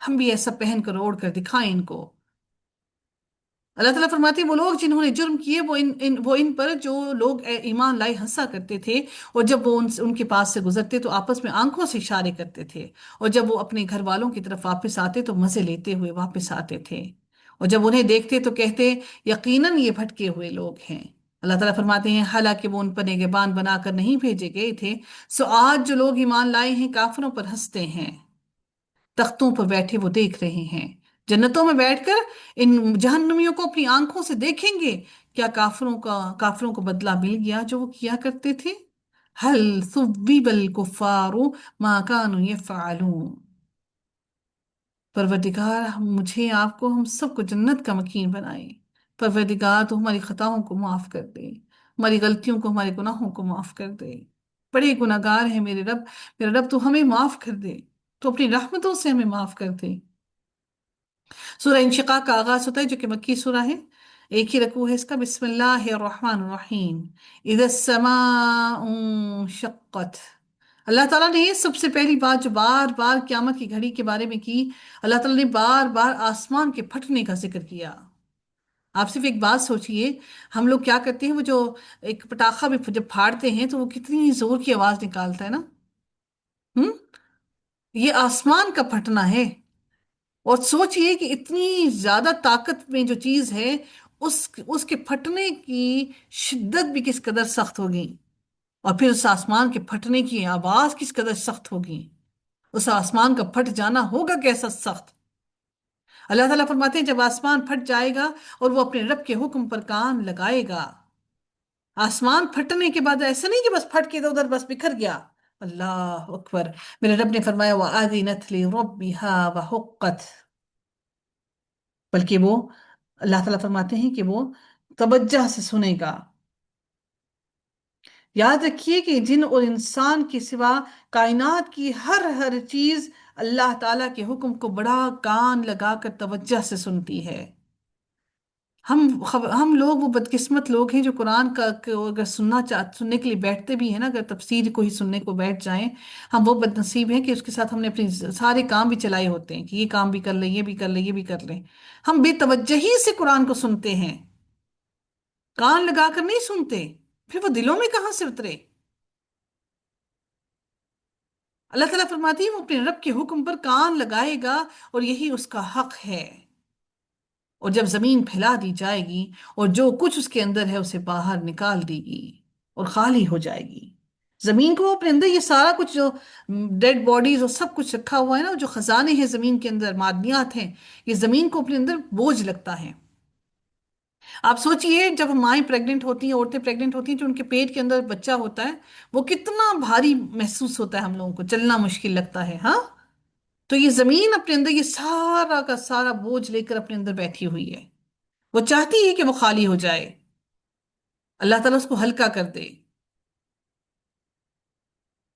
ہم بھی ایسا پہن کر اوڑھ کر دکھائیں ان کو۔ اللہ تعالیٰ فرماتے ہیں وہ لوگ جنہوں نے جرم کیے، وہ ان پر جو لوگ ایمان لائے ہنسا کرتے تھے، اور جب وہ ان کے پاس سے گزرتے تو آپس میں آنکھوں سے اشارے کرتے تھے، اور جب وہ اپنے گھر والوں کی طرف واپس آتے تو مزے لیتے ہوئے واپس آتے تھے، اور جب انہیں دیکھتے تو کہتے یقیناً یہ بھٹکے ہوئے لوگ ہیں۔ اللہ تعالیٰ فرماتے ہیں حالانکہ وہ ان پر نگہبان بنا کر نہیں بھیجے گئے تھے، سو آج جو لوگ ایمان لائے ہیں کافروں پر ہنستے ہیں، تختوں پر بیٹھے وہ دیکھ رہے ہیں، جنتوں میں بیٹھ کر ان جہنمیوں کو اپنی آنکھوں سے دیکھیں گے، کیا کافروں کو بدلہ مل گیا جو وہ کیا کرتے تھے؟ هل ثوب الكفار ما كانوا يفعلون۔ پروردگار مجھے، آپ کو، ہم سب کو جنت کا مکین بنائے۔ پروردگار تو ہماری خطاؤں کو معاف کر دے، ہماری غلطیوں کو، ہمارے گناہوں کو معاف کر دے، بڑے گناہگار ہیں میرے رب، میرا رب تو ہمیں معاف کر دے، تو اپنی رحمتوں سے ہمیں معاف کر دے۔ سورہ انشقاق کا آغاز ہوتا ہے جو کہ مکی سورہ ہے، ایک ہی رکوع ہے اس کا، بسم اللہ الرحمن الرحیم، اذا السماء انشقت۔ اللہ تعالیٰ نے سب سے پہلی بات جو بار بار قیامت کی گھڑی کے بارے میں کی، اللہ تعالیٰ نے بار بار آسمان کے پھٹنے کا ذکر کیا۔ آپ صرف ایک بات سوچئے، ہم لوگ کیا کرتے ہیں، وہ جو ایک پٹاخہ بھی جب پھاڑتے ہیں تو وہ کتنی زور کی آواز نکالتا ہے نا، ہم؟ یہ آسمان کا پھٹنا ہے، اور سوچئے کہ اتنی زیادہ طاقت میں جو چیز ہے، اس کے پھٹنے کی شدت بھی کس قدر سخت ہوگی، اور پھر اس آسمان کے پھٹنے کی آواز کس قدر سخت ہوگی، اس آسمان کا پھٹ جانا ہوگا کیسا سخت۔ اللہ تعالیٰ فرماتے ہیں جب آسمان پھٹ جائے گا اور وہ اپنے رب کے حکم پر کان لگائے گا، آسمان پھٹنے کے بعد ایسا نہیں کہ بس پھٹ کے ادھر بس بکھر گیا، اللہ اکبر، میرے رب نے فرمایا وَأَذِنَتْ لِرَبِّهَا وَحُقَّتْ، بلکہ وہ، اللہ تعالیٰ فرماتے ہیں کہ وہ توجہ سے سنے گا۔ یاد رکھیے کہ جن اور انسان کے سوا کائنات کی ہر چیز اللہ تعالیٰ کے حکم کو بڑا کان لگا کر توجہ سے سنتی ہے، ہم لوگ وہ بدقسمت لوگ ہیں جو قرآن کا اگر سننے کے لیے بیٹھتے بھی ہیں نا، اگر تفسیر کو ہی سننے کو بیٹھ جائیں، ہم وہ بد نصیب ہیں کہ اس کے ساتھ ہم نے اپنے سارے کام بھی چلائے ہوتے ہیں کہ یہ کام بھی کر لیں، یہ بھی کر لیں، یہ بھی کر لیں۔ ہم بے توجہی سے قرآن کو سنتے ہیں، کان لگا کر نہیں سنتے، پھر وہ دلوں میں کہاں سے اترے؟ اللہ تعالیٰ فرماتی ہے وہ اپنے رب کے حکم پر کان لگائے گا اور یہی اس کا حق ہے۔ اور جب زمین پھیلا دی جائے گی اور جو کچھ اس کے اندر ہے اسے باہر نکال دی گی اور خالی ہو جائے گی، زمین کو اپنے اندر یہ سارا کچھ جو ڈیڈ باڈیز اور سب کچھ رکھا ہوا ہے نا، جو خزانے ہیں زمین کے اندر، معدنیات ہیں، یہ زمین کو اپنے اندر بوجھ لگتا ہے۔ آپ سوچئے جب مائیں پریگننٹ ہوتی ہیں، عورتیں پریگننٹ ہوتی ہیں، جو ان کے پیٹ کے اندر بچہ ہوتا ہے، وہ کتنا بھاری محسوس ہوتا ہے، ہم لوگوں کو چلنا مشکل لگتا ہے، ہاں؟ تو یہ زمین اپنے اندر یہ سارا کا سارا بوجھ لے کر اپنے اندر بیٹھی ہوئی ہے، وہ چاہتی ہے کہ وہ خالی ہو جائے، اللہ تعالیٰ اس کو ہلکا کر دے۔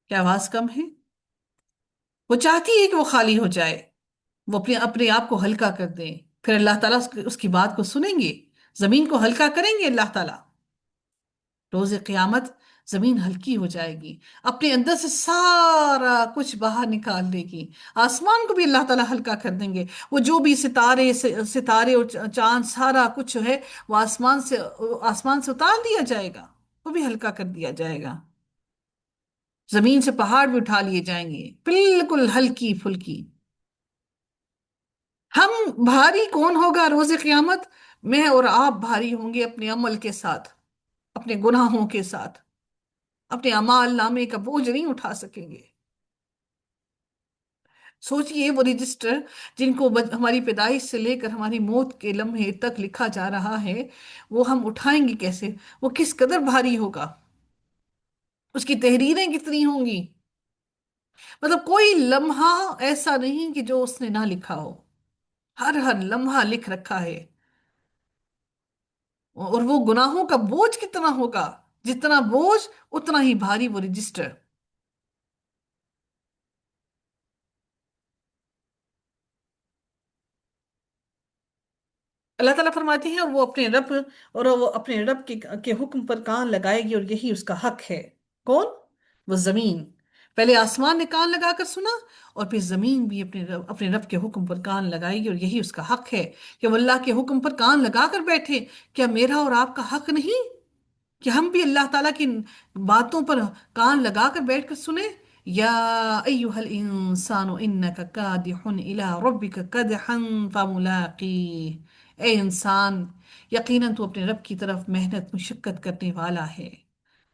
کیا آواز کم ہے؟ وہ چاہتی ہے کہ وہ خالی ہو جائے، وہ اپنے اپنے آپ کو ہلکا کر دے، پھر اللہ تعالیٰ اس کی بات کو سنیں گے، زمین کو ہلکا کریں گے اللہ تعالیٰ۔ روز قیامت زمین ہلکی ہو جائے گی، اپنے اندر سے سارا کچھ باہر نکال دے گی، آسمان کو بھی اللہ تعالیٰ ہلکا کر دیں گے، وہ جو بھی ستارے اور چاند سارا کچھ جو ہے وہ آسمان سے اتار دیا جائے گا، وہ بھی ہلکا کر دیا جائے گا، زمین سے پہاڑ بھی اٹھا لیے جائیں گے، بالکل ہلکی پھلکی۔ ہم بھاری کون ہوگا روز قیامت؟ میں اور آپ بھاری ہوں گے اپنے عمل کے ساتھ، اپنے گناہوں کے ساتھ، اپنے اعمال نامے کا بوجھ نہیں اٹھا سکیں گے۔ سوچئے وہ رجسٹر جن کو ہماری پیدائش سے لے کر ہماری موت کے لمحے تک لکھا جا رہا ہے، وہ ہم اٹھائیں گے کیسے؟ وہ کس قدر بھاری ہوگا؟ اس کی تحریریں کتنی ہوں گی؟ مطلب کوئی لمحہ ایسا نہیں کہ جو اس نے نہ لکھا ہو، ہر ہر لمحہ لکھ رکھا ہے۔ اور وہ گناہوں کا بوجھ کتنا ہوگا؟ جتنا بوجھ اتنا ہی بھاری وہ رجسٹر۔ اللہ تعالیٰ فرماتے ہیں اور وہ اپنے رب کے حکم پر کان لگائے گی اور یہی اس کا حق ہے۔ کون؟ وہ زمین۔ پہلے آسمان نے کان لگا کر سنا، اور پھر زمین بھی اپنے رب کے حکم پر کان لگائے گی اور یہی اس کا حق ہے کہ وہ اللہ کے حکم پر کان لگا کر بیٹھے۔ کیا میرا اور آپ کا حق نہیں کہ ہم بھی اللہ تعالیٰ کی باتوں پر کان لگا کر بیٹھ کر سنیں؟ یا ایہا الانسان انک کادح الی ربک کدحا فملاقیہ، اے انسان یقیناً تو اپنے رب کی طرف محنت مشقت کرنے والا ہے،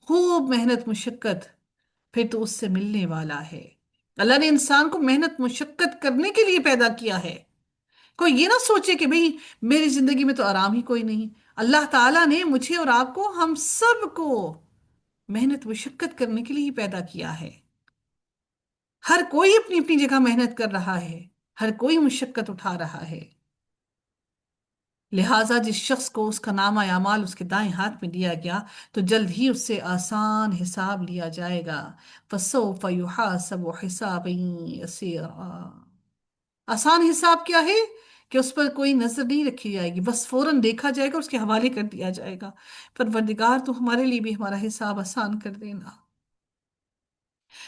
خوب محنت مشقت، پھر تو اس سے ملنے والا ہے۔ اللہ نے انسان کو محنت مشقت کرنے کے لیے پیدا کیا ہے۔ کوئی یہ نہ سوچے کہ بھئی میری زندگی میں تو آرام ہی کوئی نہیں۔ اللہ تعالیٰ نے مجھے اور آپ کو، ہم سب کو محنت مشقت کرنے کے لیے ہی پیدا کیا ہے۔ ہر کوئی اپنی اپنی جگہ محنت کر رہا ہے، ہر کوئی مشقت اٹھا رہا ہے۔ لہٰذا جس شخص کو اس کا نامہ اعمال اس کے دائیں ہاتھ میں دیا گیا تو جلد ہی اس سے آسان حساب لیا جائے گا۔ فَسَوْفَ يُحَاسَبُ حِسَابًا يَسِيرًا۔ آسان حساب کیا ہے؟ کہ اس پر کوئی نظر نہیں رکھی جائے گی، بس فوراً دیکھا جائے گا، اس کے حوالے کر دیا جائے گا۔ پروردگار تو ہمارے لیے بھی ہمارا حساب آسان کر دینا۔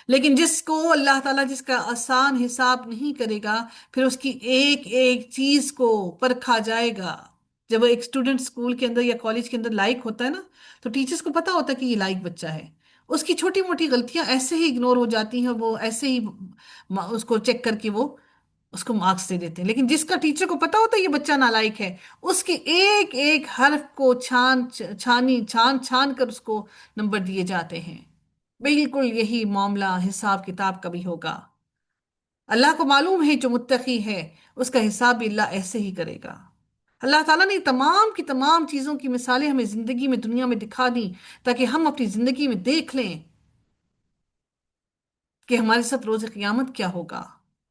لیکن جس کو اللہ تعالیٰ جس کا آسان حساب نہیں کرے گا، پھر اس کی ایک ایک چیز کو پرکھا جائے گا۔ جب وہ ایک اسٹوڈنٹ اسکول کے اندر یا کالج کے اندر لائق ہوتا ہے نا، تو ٹیچرز کو پتا ہوتا ہے کہ یہ لائق بچہ ہے، اس کی چھوٹی موٹی غلطیاں ایسے ہی اگنور ہو جاتی ہیں، وہ ایسے ہی اس کو چیک کر کے وہ اس کو مارکس دے دیتے ہیں۔ لیکن جس کا ٹیچر کو پتا ہوتا ہے یہ بچہ نالائق ہے، اس کے ایک ایک حرف کو چھان چھان کر اس کو نمبر دیے جاتے ہیں۔ بالکل یہی معاملہ حساب کتاب کا بھی ہوگا۔ اللہ کو معلوم ہے جو متقی ہے اس کا حساب بھی اللہ ایسے ہی کرے گا۔ اللہ تعالیٰ نے تمام کی تمام چیزوں کی مثالیں ہمیں زندگی میں، دنیا میں دکھا دی تاکہ ہم اپنی زندگی میں دیکھ لیں کہ ہمارے ساتھ روز قیامت کیا ہوگا۔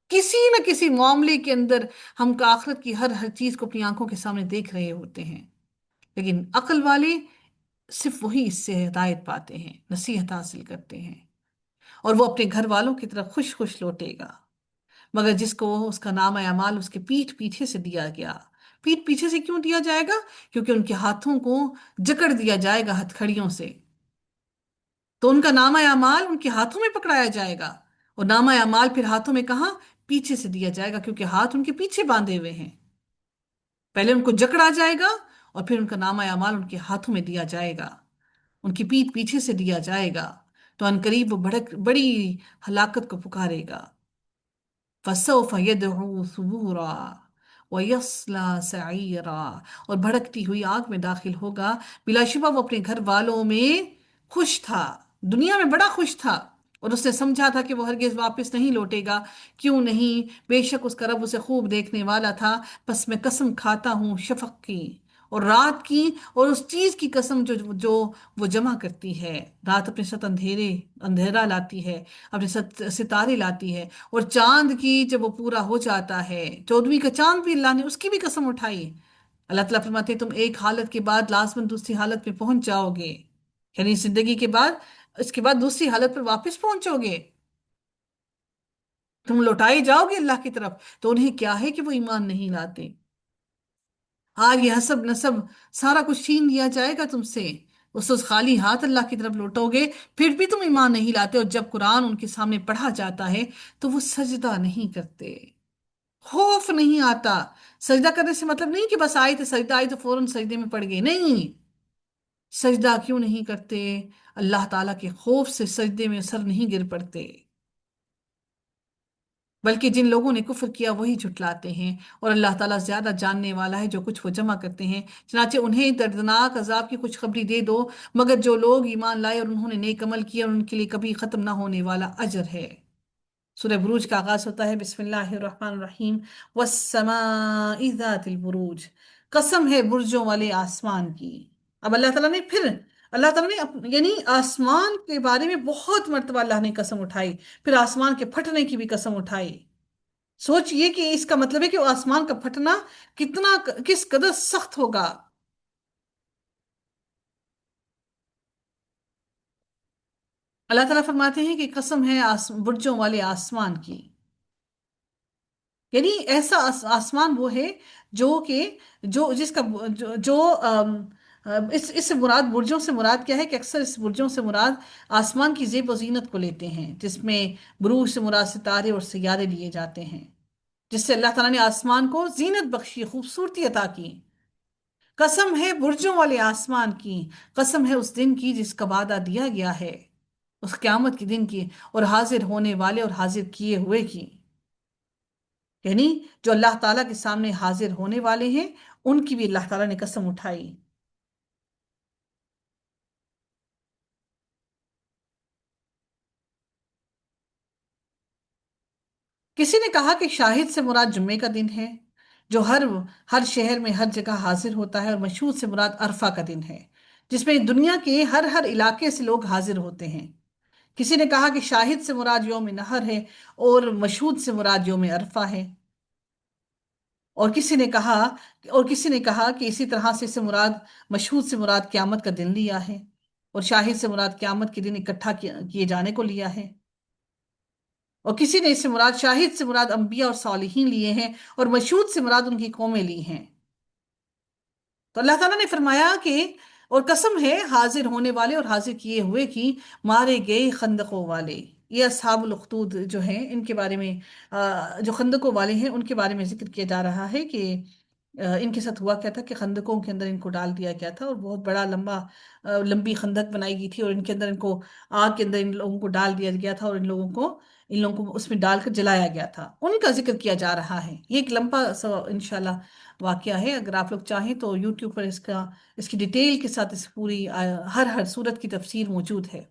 کسی نہ کسی معاملے کے اندر ہم کا آخرت کی ہر ہر چیز کو اپنی آنکھوں کے سامنے دیکھ رہے ہوتے ہیں، لیکن عقل والے صرف وہی اس سے ہدایت پاتے ہیں، نصیحت حاصل کرتے ہیں، اور وہ اپنے گھر والوں کی طرف خوش خوش لوٹے گا۔ مگر جس کو اس کا نام اعمال اس کے پیٹھ پیچھے سے دیا گیا، پیٹھ پیچھے سے کیوں دیا جائے گا؟ کیونکہ ان کے ہاتھوں کو جکڑ دیا جائے گا ہتھکڑیوں سے، تو ان کا نامہ اعمال ان کے ہاتھوں میں پکڑایا جائے گا، اور نامہ اعمال پھر ہاتھوں میں کہاں؟ پیچھے سے دیا جائے گا، کیونکہ ہاتھ ان کے پیچھے باندھے ہوئے ہیں۔ پہلے ان کو جکڑا جائے گا، اور پھر ان کا نامہ اعمال ان کے ہاتھوں میں دیا جائے گا، ان کی پیٹھ پیچھے سے دیا جائے گا، تو ان قریب وہ بڑی ہلاکت کو پکارے گا۔ فَسَوْفَ يَدْعُو ثُبُورًا وَيَصْلَىٰ سَعِيرًا، اور بھڑکتی ہوئی آگ میں داخل ہوگا۔ بلا شبہ وہ اپنے گھر والوں میں خوش تھا، دنیا میں بڑا خوش تھا، اور اس نے سمجھا تھا کہ وہ ہرگز واپس نہیں لوٹے گا۔ کیوں نہیں؟ بے شک اس کا رب اسے خوب دیکھنے والا تھا۔ پس میں قسم کھاتا ہوں شفق کی اور رات کی، اور اس چیز کی قسم جو وہ جمع کرتی ہے۔ رات اپنے ساتھ اندھیرا لاتی ہے، اپنے ساتھ ستارے لاتی ہے، اور چاند کی جب وہ پورا ہو جاتا ہے، 14ویں کا چاند بھی اللہ نے اس کی بھی قسم اٹھائی۔ اللہ تعالیٰ فرماتے ہیں تم ایک حالت کے بعد لازماً دوسری حالت میں پہنچ جاؤ گے، یعنی زندگی کے بعد اس کے بعد دوسری حالت پر واپس پہنچو گے، تم لوٹائے جاؤ گے اللہ کی طرف۔ تو انہیں کیا ہے کہ وہ ایمان نہیں لاتے؟ آج یہ حسب نسب سارا کچھ چھین لیا جائے گا تم سے، اس روز خالی ہاتھ اللہ کی طرف لوٹو گے، پھر بھی تم ایمان نہیں لاتے، اور جب قرآن ان کے سامنے پڑھا جاتا ہے تو وہ سجدہ نہیں کرتے، خوف نہیں آتا۔ سجدہ کرنے سے مطلب نہیں کہ بس آئے تو سجدہ آئی تو فوراً سجدے میں پڑ گئے، نہیں، سجدہ کیوں نہیں کرتے؟ اللہ تعالیٰ کے خوف سے سجدے میں سر نہیں گر پڑتے، بلکہ جن لوگوں نے کفر کیا وہی جھٹلاتے ہیں، اور اللہ تعالیٰ زیادہ جاننے والا ہے جو کچھ وہ جمع کرتے ہیں۔ چنانچہ انہیں دردناک عذاب کی خوشخبری دے دو، مگر جو لوگ ایمان لائے اور انہوں نے نیک عمل کیا، اور ان کے لیے کبھی ختم نہ ہونے والا اجر ہے۔ سورہ بروج کا آغاز ہوتا ہے بسم اللہ الرحمن الرحیم، والسماء ذات البروج، قسم ہے برجوں والے آسمان کی۔ اب اللہ تعالیٰ نے یعنی آسمان کے بارے میں بہت مرتبہ اللہ نے قسم اٹھائی، پھر آسمان کے پھٹنے کی بھی قسم اٹھائی۔ سوچئے کہ اس کا مطلب ہے کہ وہ آسمان کا پھٹنا کس قدر سخت ہوگا۔ اللہ تعالیٰ فرماتے ہیں کہ قسم ہے برجوں والے آسمان کی، یعنی ایسا آسمان وہ ہے جو کہ جو جس کا اس سے مراد، برجوں سے مراد کیا ہے کہ اکثر اس برجوں سے مراد آسمان کی زیب و زینت کو لیتے ہیں، جس میں بروج سے مراد ستارے اور سیارے لیے جاتے ہیں، جس سے اللہ تعالیٰ نے آسمان کو زینت بخشی، خوبصورتی عطا کی۔ قسم ہے برجوں والے آسمان کی، قسم ہے اس دن کی جس کا وعدہ دیا گیا ہے، اس قیامت کے دن کی، اور حاضر ہونے والے اور حاضر کیے ہوئے کی، یعنی جو اللہ تعالیٰ کے سامنے حاضر ہونے والے ہیں ان کی بھی اللہ تعالیٰ نے قسم اٹھائی۔ کسی نے کہا کہ شاہد سے مراد جمعے کا دن ہے، جو ہر شہر میں ہر جگہ حاضر ہوتا ہے، اور مشہود سے مراد عرفہ کا دن ہے، جس میں دنیا کے ہر علاقے سے لوگ حاضر ہوتے ہیں۔ کسی نے کہا کہ شاہد سے مراد یوم نحر ہے، اور مشہود سے مراد یوم عرفہ ہے، اور کسی نے کہا کہ اسی طرح سے مشہود سے مراد قیامت کا دن لیا ہے، اور شاہد سے مراد قیامت کے دن اکٹھا کیے جانے کو لیا ہے، اور کسی نے اس سے مراد شاہد سے مراد انبیاء اور صالحین لیے ہیں، اور مشہود سے مراد ان کی قومیں لی ہیں۔ تو اللہ تعالیٰ نے فرمایا کہ اور قسم ہے حاضر ہونے والے اور حاضر کیے ہوئے کی، مارے گئے خندقوں والے، یہ اصحاب الاخدود جو ہیں ان کے بارے میں، جو خندقوں والے ہیں ان کے بارے میں ذکر کیا جا رہا ہے کہ ان کے ساتھ ہوا کیا تھا کہ خندقوں کے اندر ان کو ڈال دیا گیا تھا، اور بہت بڑا لمبی خندق بنائی گئی تھی، اور ان کے اندر ان کو آگ کے اندر ان لوگوں کو ڈال دیا گیا تھا، اور ان لوگوں کو اس میں ڈال کر جلایا گیا تھا، ان کا ذکر کیا جا رہا ہے۔ یہ ایک لمبا سا انشاءاللہ واقعہ ہے، اگر آپ لوگ چاہیں تو یوٹیوب پر اس کی ڈیٹیل کے ساتھ اس پوری ہر سورت کی تفسیر موجود ہے،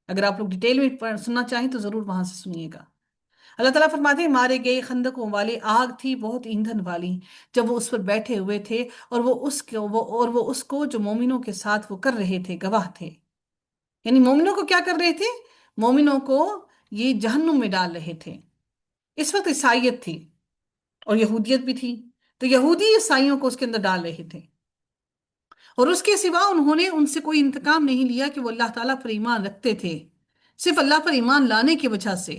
اگر آپ لوگ ڈیٹیل میں سننا چاہیں تو ضرور وہاں سے سنیے گا۔ اللہ تعالیٰ فرماتے ہیں مارے گئے خندقوں والے، آگ تھی بہت ایندھن والی جب وہ اس پر بیٹھے ہوئے تھے، اور وہ اس کو جو مومنوں کے ساتھ وہ کر رہے تھے گواہ تھے، یعنی مومنوں کو کیا کر رہے تھے؟ مومنوں کو یہ جہنم میں ڈال رہے تھے۔ اس وقت عیسائیت تھی اور یہودیت بھی تھی، تو یہودی عیسائیوں کو اس کے اندر ڈال رہے تھے، اور اس کے سوا انہوں نے ان سے کوئی انتقام نہیں لیا کہ وہ اللہ تعالیٰ پر ایمان رکھتے تھے، صرف اللہ پر ایمان لانے کی وجہ سے،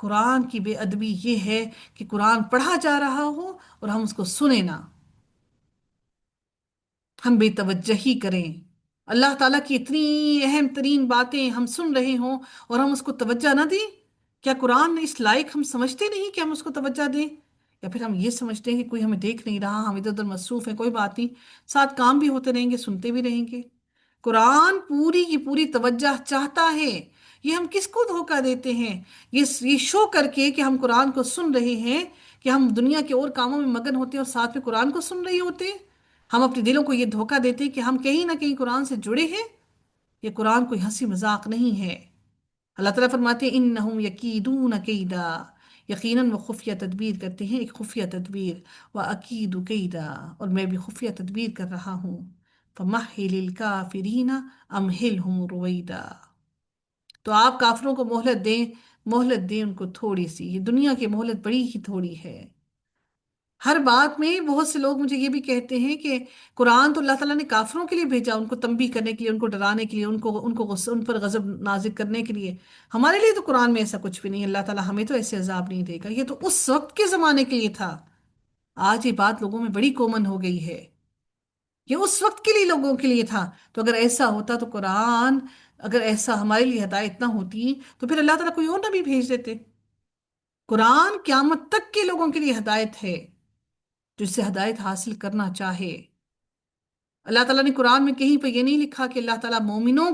قرآن کی بے ادبی یہ ہے کہ قرآن پڑھا جا رہا ہو اور ہم اس کو سنیں نہ، ہم بے توجہی کریں، اللہ تعالیٰ کی اتنی اہم ترین باتیں ہم سن رہے ہوں اور ہم اس کو توجہ نہ دیں۔ کیا قرآن اس لائق ہم سمجھتے نہیں کہ ہم اس کو توجہ دیں؟ یا پھر ہم یہ سمجھتے ہیں کہ کوئی ہمیں دیکھ نہیں رہا، ہم ادھر ادھر مصروف ہیں، کوئی بات نہیں، ساتھ کام بھی ہوتے رہیں گے، سنتے بھی رہیں گے۔ قرآن پوری کی پوری توجہ چاہتا ہے۔ یہ ہم کس کو دھوکہ دیتے ہیں؟ یہ شو کر کے کہ ہم قرآن کو سن رہے ہیں، کہ ہم دنیا کے اور کاموں میں مگن ہوتے ہیں اور ساتھ میں قرآن کو سن رہے ہوتے ہیں۔ ہم اپنے دلوں کو یہ دھوکہ دیتے ہیں کہ ہم کہیں نہ کہیں قرآن سے جڑے ہیں۔ یہ قرآن کوئی ہنسی مذاق نہیں ہے۔ اللہ تعالیٰ فرماتے ہیں انہم یکیدون کیدا، یقیناً وہ خفیہ تدبیر کرتے ہیں، ایک خفیہ تدبیر، وَأَكِيدُ كَيْدًا، اور میں بھی خفیہ تدبیر کر رہا ہوں، فَمَهِّلِ الْكَافِرِينَ أَمْهِلْهُمْ رُوَيْدًا۔ تو آپ کافروں کو مہلت دیں، مہلت دیں ان کو تھوڑی سی، یہ دنیا کی مہلت بڑی ہی تھوڑی ہے۔ ہر بات میں بہت سے لوگ مجھے یہ بھی کہتے ہیں کہ قرآن تو اللہ تعالیٰ نے کافروں کے لیے بھیجا، ان کو تنبیہ کرنے کے لیے، ان کو ڈرانے کے لیے، ان کو ان پر غضب نازل کرنے کے لیے۔ ہمارے لیے تو قرآن میں ایسا کچھ بھی نہیں، اللہ تعالیٰ ہمیں تو ایسے عذاب نہیں دے گا، یہ تو اس وقت کے زمانے کے لیے تھا۔ آج یہ بات لوگوں میں بڑی کامن ہو گئی ہے، یہ اس وقت کے لیے لوگوں کے لیے تھا۔ تو اگر ایسا ہوتا تو قرآن، اگر ایسا ہمارے لیے ہدایت نہ ہوتی تو پھر اللہ تعالیٰ کوئی اور نبی بھیج دیتے۔ قرآن قیامت تک کے لوگوں کے لیے ہدایت ہے، جو اس سے ہدایت حاصل کرنا چاہے۔ اللہ تعالیٰ نے قرآن میں کہیں پہ یہ نہیں لکھا کہ اللہ تعالیٰ مومنوں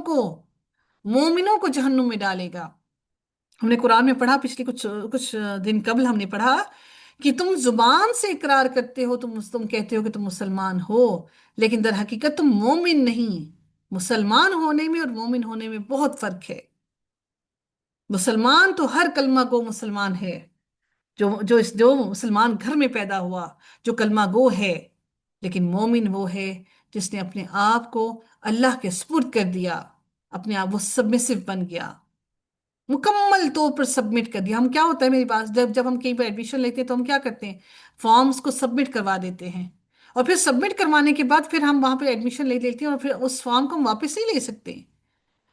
کو جہنم میں ڈالے گا۔ ہم نے قرآن میں پڑھا، پچھلے کچھ دن قبل ہم نے پڑھا کہ تم زبان سے اقرار کرتے ہو، تم کہتے ہو کہ تم مسلمان ہو، لیکن در حقیقت تم مومن نہیں۔ مسلمان ہونے میں اور مومن ہونے میں بہت فرق ہے۔ مسلمان تو ہر کلمہ گو مسلمان ہے، جو مسلمان گھر میں پیدا ہوا، جو کلمہ گو ہے۔ لیکن مومن وہ ہے جس نے اپنے آپ کو اللہ کے سپرد کر دیا، اپنے آپ وہ سبمسو بن گیا، مکمل طور پر سبمٹ کر دیا۔ ہم کیا ہوتا ہے میری بات، جب ہم کہیں پر ایڈمیشن لیتے ہیں تو ہم کیا کرتے ہیں؟ فارمز کو سبمٹ کروا دیتے ہیں، اور پھر سبمٹ کروانے کے بعد پھر ہم وہاں پہ ایڈمیشن لے لیتے ہیں، اور پھر اس فارم کو ہم واپس نہیں لے سکتے۔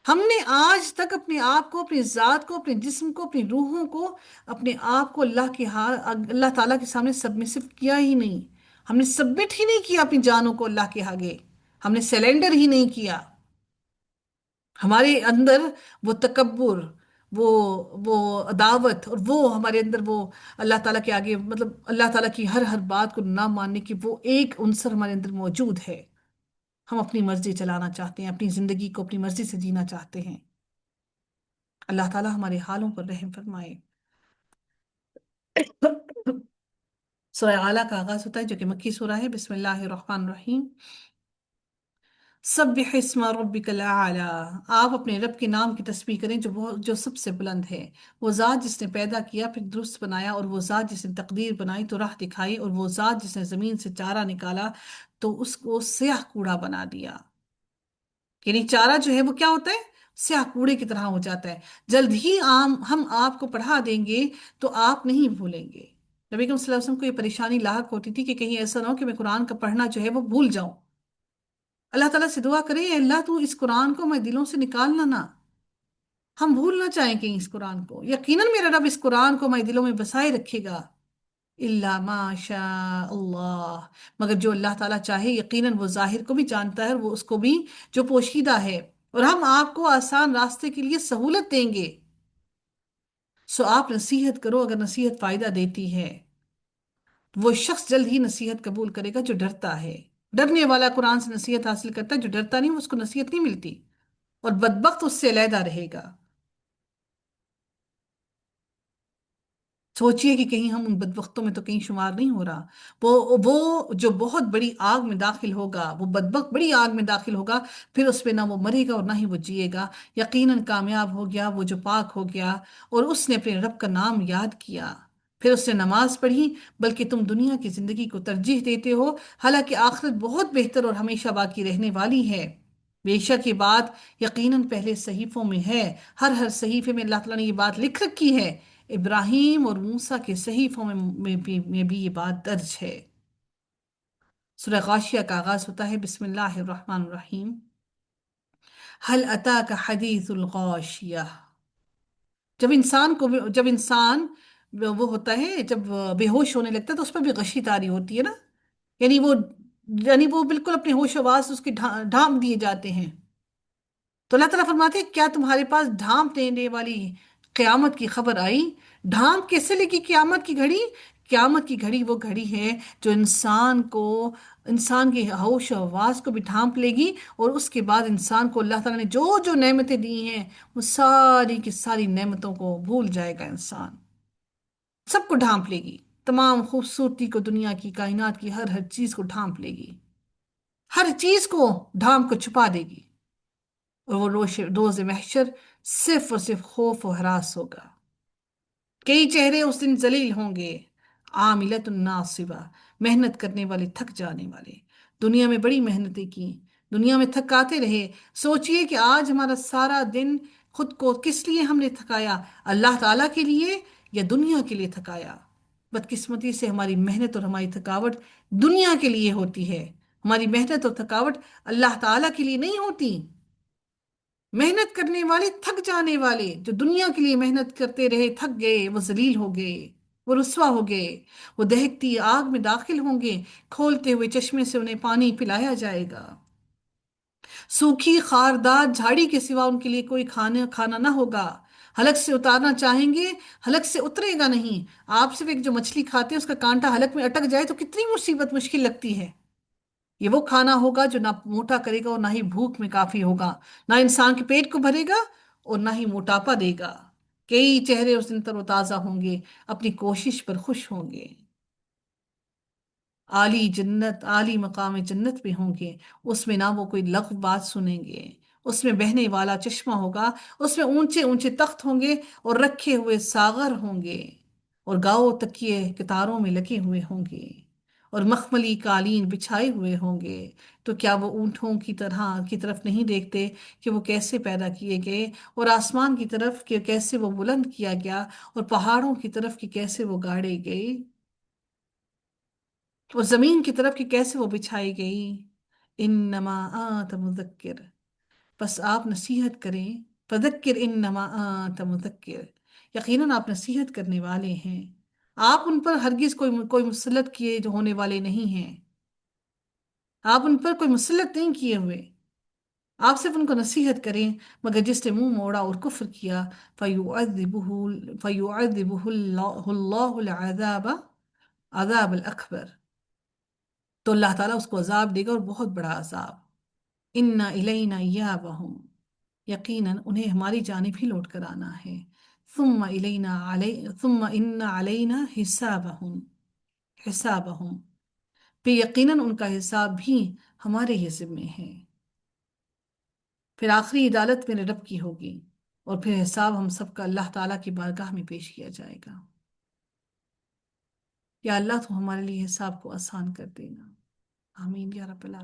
ہم نے آج تک اپنے آپ کو، اپنی ذات کو، اپنے جسم کو، اپنی روحوں کو، اپنے آپ کو اللہ تعالیٰ کے سامنے سبمسو کیا ہی نہیں۔ ہم نے سبمٹ ہی نہیں کیا اپنی جانوں کو اللہ کے آگے، ہم نے سیلنڈر ہی نہیں کیا۔ ہمارے اندر وہ تکبر، وہ وہ عداوت، اور وہ ہمارے اندر وہ اللہ تعالیٰ کے آگے، مطلب اللہ تعالیٰ کی ہر ہر بات کو نہ ماننے کی وہ ایک عنصر ہمارے اندر موجود ہے۔ ہم اپنی مرضی چلانا چاہتے ہیں، اپنی زندگی کو اپنی مرضی سے جینا چاہتے ہیں۔ اللہ تعالیٰ ہمارے حالوں پر رحم فرمائے۔ سورہ اعلیٰ کا آغاز ہوتا ہے جو کہ مکی سورہ ہے۔ بسم اللہ الرحمن الرحیم۔ سبح اسم ربک الاعلی، آپ اپنے رب کے نام کی تسبیح کریں جو سب سے بلند ہے۔ وہ ذات جس نے پیدا کیا پھر درست بنایا، اور وہ ذات جس نے تقدیر بنائی تو راہ دکھائی، اور وہ ذات جس نے زمین سے چارہ نکالا تو اس کو سیاہ کوڑا بنا دیا۔ یعنی چارہ جو ہے وہ کیا ہوتا ہے؟ سیاہ کوڑے کی طرح ہو جاتا ہے۔ جلد ہی ہم آپ کو پڑھا دیں گے تو آپ نہیں بھولیں گے۔ نبی کریم صلی اللہ علیہ وسلم کو یہ پریشانی لاحق ہوتی تھی کہ کہیں ایسا نہ ہو کہ میں قرآن کا پڑھنا جو ہے وہ بھول جاؤں۔ اللہ تعالیٰ سے دعا کریں، اے اللہ تو اس قرآن کو میں دلوں سے نکالنا نہ، ہم بھول نہ چاہیں کہ اس قرآن کو، یقیناً میرا رب اس قرآن کو ہمارے دلوں میں بسائے رکھے گا۔ اللہ ما شاء اللہ، مگر جو اللہ تعالیٰ چاہے، یقیناً وہ ظاہر کو بھی جانتا ہے، وہ اس کو بھی جو پوشیدہ ہے، اور ہم آپ کو آسان راستے کے لیے سہولت دیں گے۔ سو آپ نصیحت کرو اگر نصیحت فائدہ دیتی ہے۔ وہ شخص جلد ہی نصیحت قبول کرے گا جو ڈرتا ہے۔ ڈرنے والا قرآن سے نصیحت حاصل کرتا ہے، جو ڈرتا نہیں اس کو نصیحت نہیں ملتی، اور بدبخت اس سے علیحدہ رہے گا۔ سوچئے کہ کہیں ہم ان بدبختوں میں تو کہیں شمار نہیں ہو رہا۔ وہ جو بہت بڑی آگ میں داخل ہوگا، وہ بدبخت بڑی آگ میں داخل ہوگا، پھر اس پہ نہ وہ مرے گا اور نہ ہی وہ جیے گا۔ یقیناً کامیاب ہو گیا وہ جو پاک ہو گیا اور اس نے اپنے رب کا نام یاد کیا، پھر اس نے نماز پڑھی۔ بلکہ تم دنیا کی زندگی کو ترجیح دیتے ہو، حالانکہ آخرت بہت بہتر اور ہمیشہ باقی رہنے والی ہے۔ بے شک یہ بات یقیناً پہلے صحیفوں میں ہے، ہر صحیفے میں اللہ تعالیٰ نے یہ بات لکھ رکھی ہے۔ ابراہیم اور موسیٰ کے صحیفوں میں بھی یہ بات درج ہے۔ سورہ غاشیہ کا آغاز ہوتا ہے بسم اللہ الرحمن الرحیم۔ هل اتاک حدیث الغاشیہ، جب انسان وہ ہوتا ہے، جب بے ہوش ہونے لگتا ہے تو اس پر بھی غشی طاری ہوتی ہے نا، یعنی وہ یعنی وہ بالکل اپنے ہوش و حواس اس کے ڈھانپ دیے جاتے ہیں. تو اللہ تعالیٰ فرماتے ہیں کیا تمہارے پاس ڈھانپ دینے والی قیامت کی خبر آئی؟ ڈھانپ کیسے لگی قیامت کی گھڑی؟ قیامت کی گھڑی وہ گھڑی ہے جو انسان کے ہوش و حواس کو بھی ڈھانپ لے گی، اور اس کے بعد انسان کو اللہ تعالیٰ نے جو جو نعمتیں دی ہیں وہ ساری کی ساری نعمتوں کو بھول جائے گا انسان، سب کو ڈھانپ لے گی. تمام خوبصورتی کو، دنیا کی کائنات کی ہر ہر چیز کو ڈھانپ لے گی، ہر چیز کو ڈھانپ کو چھپا دے گی. اور وہ روز محشر صرف اور صرف خوف و ہراس ہوگا. کئی چہرے اس دن ذلیل ہوں گے. عاملۃ ناصبہ، محنت کرنے والے، تھک جانے والے. دنیا میں بڑی محنتیں کی، دنیا میں تھکاتے رہے. سوچئے کہ آج ہمارا سارا دن خود کو کس لیے ہم نے تھکایا؟ اللہ تعالیٰ کے لیے یا دنیا کے لیے تھکایا؟ بدقسمتی سے ہماری محنت اور ہماری تھکاوٹ دنیا کے لیے ہوتی ہے، ہماری محنت اور تھکاوٹ اللہ تعالیٰ کے لیے نہیں ہوتی. محنت کرنے والے، تھک جانے والے، جو دنیا کے لیے محنت کرتے رہے، تھک گئے، وہ ذلیل ہو گئے، وہ رسوا ہو گئے. وہ دہکتی آگ میں داخل ہوں گے، کھولتے ہوئے چشمے سے انہیں پانی پلایا جائے گا. سوکھی خاردار جھاڑی کے سوا ان کے لیے کوئی کھانا نہ ہوگا. حلق سے اتارنا چاہیں گے، حلق سے اترے گا نہیں. آپ صرف ایک جو مچھلی کھاتے ہیں اس کا کانٹا حلق میں اٹک جائے تو کتنی مصیبت مشکل لگتی ہے. یہ وہ کھانا ہوگا جو نہ موٹا کرے گا اور نہ ہی بھوک میں کافی ہوگا، نہ انسان کے پیٹ کو بھرے گا اور نہ ہی موٹاپا دے گا. کئی چہرے اس دن تر و تازہ ہوں گے، اپنی کوشش پر خوش ہوں گے. عالی مقام جنت پہ ہوں گے. اس میں نہ وہ کوئی لغو بات سنیں گے. اس میں بہنے والا چشمہ ہوگا. اس میں اونچے اونچے تخت ہوں گے اور رکھے ہوئے ساغر ہوں گے، اور گاؤ تکیے کتاروں میں لگے ہوئے ہوں گے، اور مخملی قالین بچھائے ہوئے ہوں گے. تو کیا وہ اونٹوں کی طرف نہیں دیکھتے کہ وہ کیسے پیدا کیے گئے، اور آسمان کی طرف کہ کیسے وہ بلند کیا گیا، اور پہاڑوں کی طرف کہ کیسے وہ گاڑے گئے، اور زمین کی طرف کہ کیسے وہ بچھائی گئی. انما انت مذکر، بس آپ نصیحت کریں. فذکر انما انت مذکر، یقیناً آپ نصیحت کرنے والے ہیں. آپ ان پر ہرگز کوئی مسلط کیے جو ہونے والے نہیں ہیں. آپ ان پر کوئی مسلط نہیں کیے ہوئے، آپ صرف ان کو نصیحت کریں. مگر جس نے منہ موڑا اور کفر کیا، فَيُعَذِّبُهُ اللَّهُ الْعَذَابَ عذاب الأکبر، تو اللہ تعالیٰ اس کو عذاب دے گا، اور بہت بڑا عذاب. اِنَّ إِلَيْنَا إِيَابَهُمْ، یقیناً انہیں ہماری جانب ہی لوٹ کر آنا ہے. ثُمَّ إِنَّ عَلَيْنَا حِسَابَهُمْ، پھر یقیناً ان کا حساب بھی ہمارے ہی ذمے ہے. پھر آخری عدالت میرے رب کی ہوگی، اور پھر حساب ہم سب کا اللہ تعالیٰ کی بارگاہ میں پیش کیا جائے گا. یا اللہ تو ہمارے لیے حساب کو آسان کر دینا. آمین یا رب العالمین.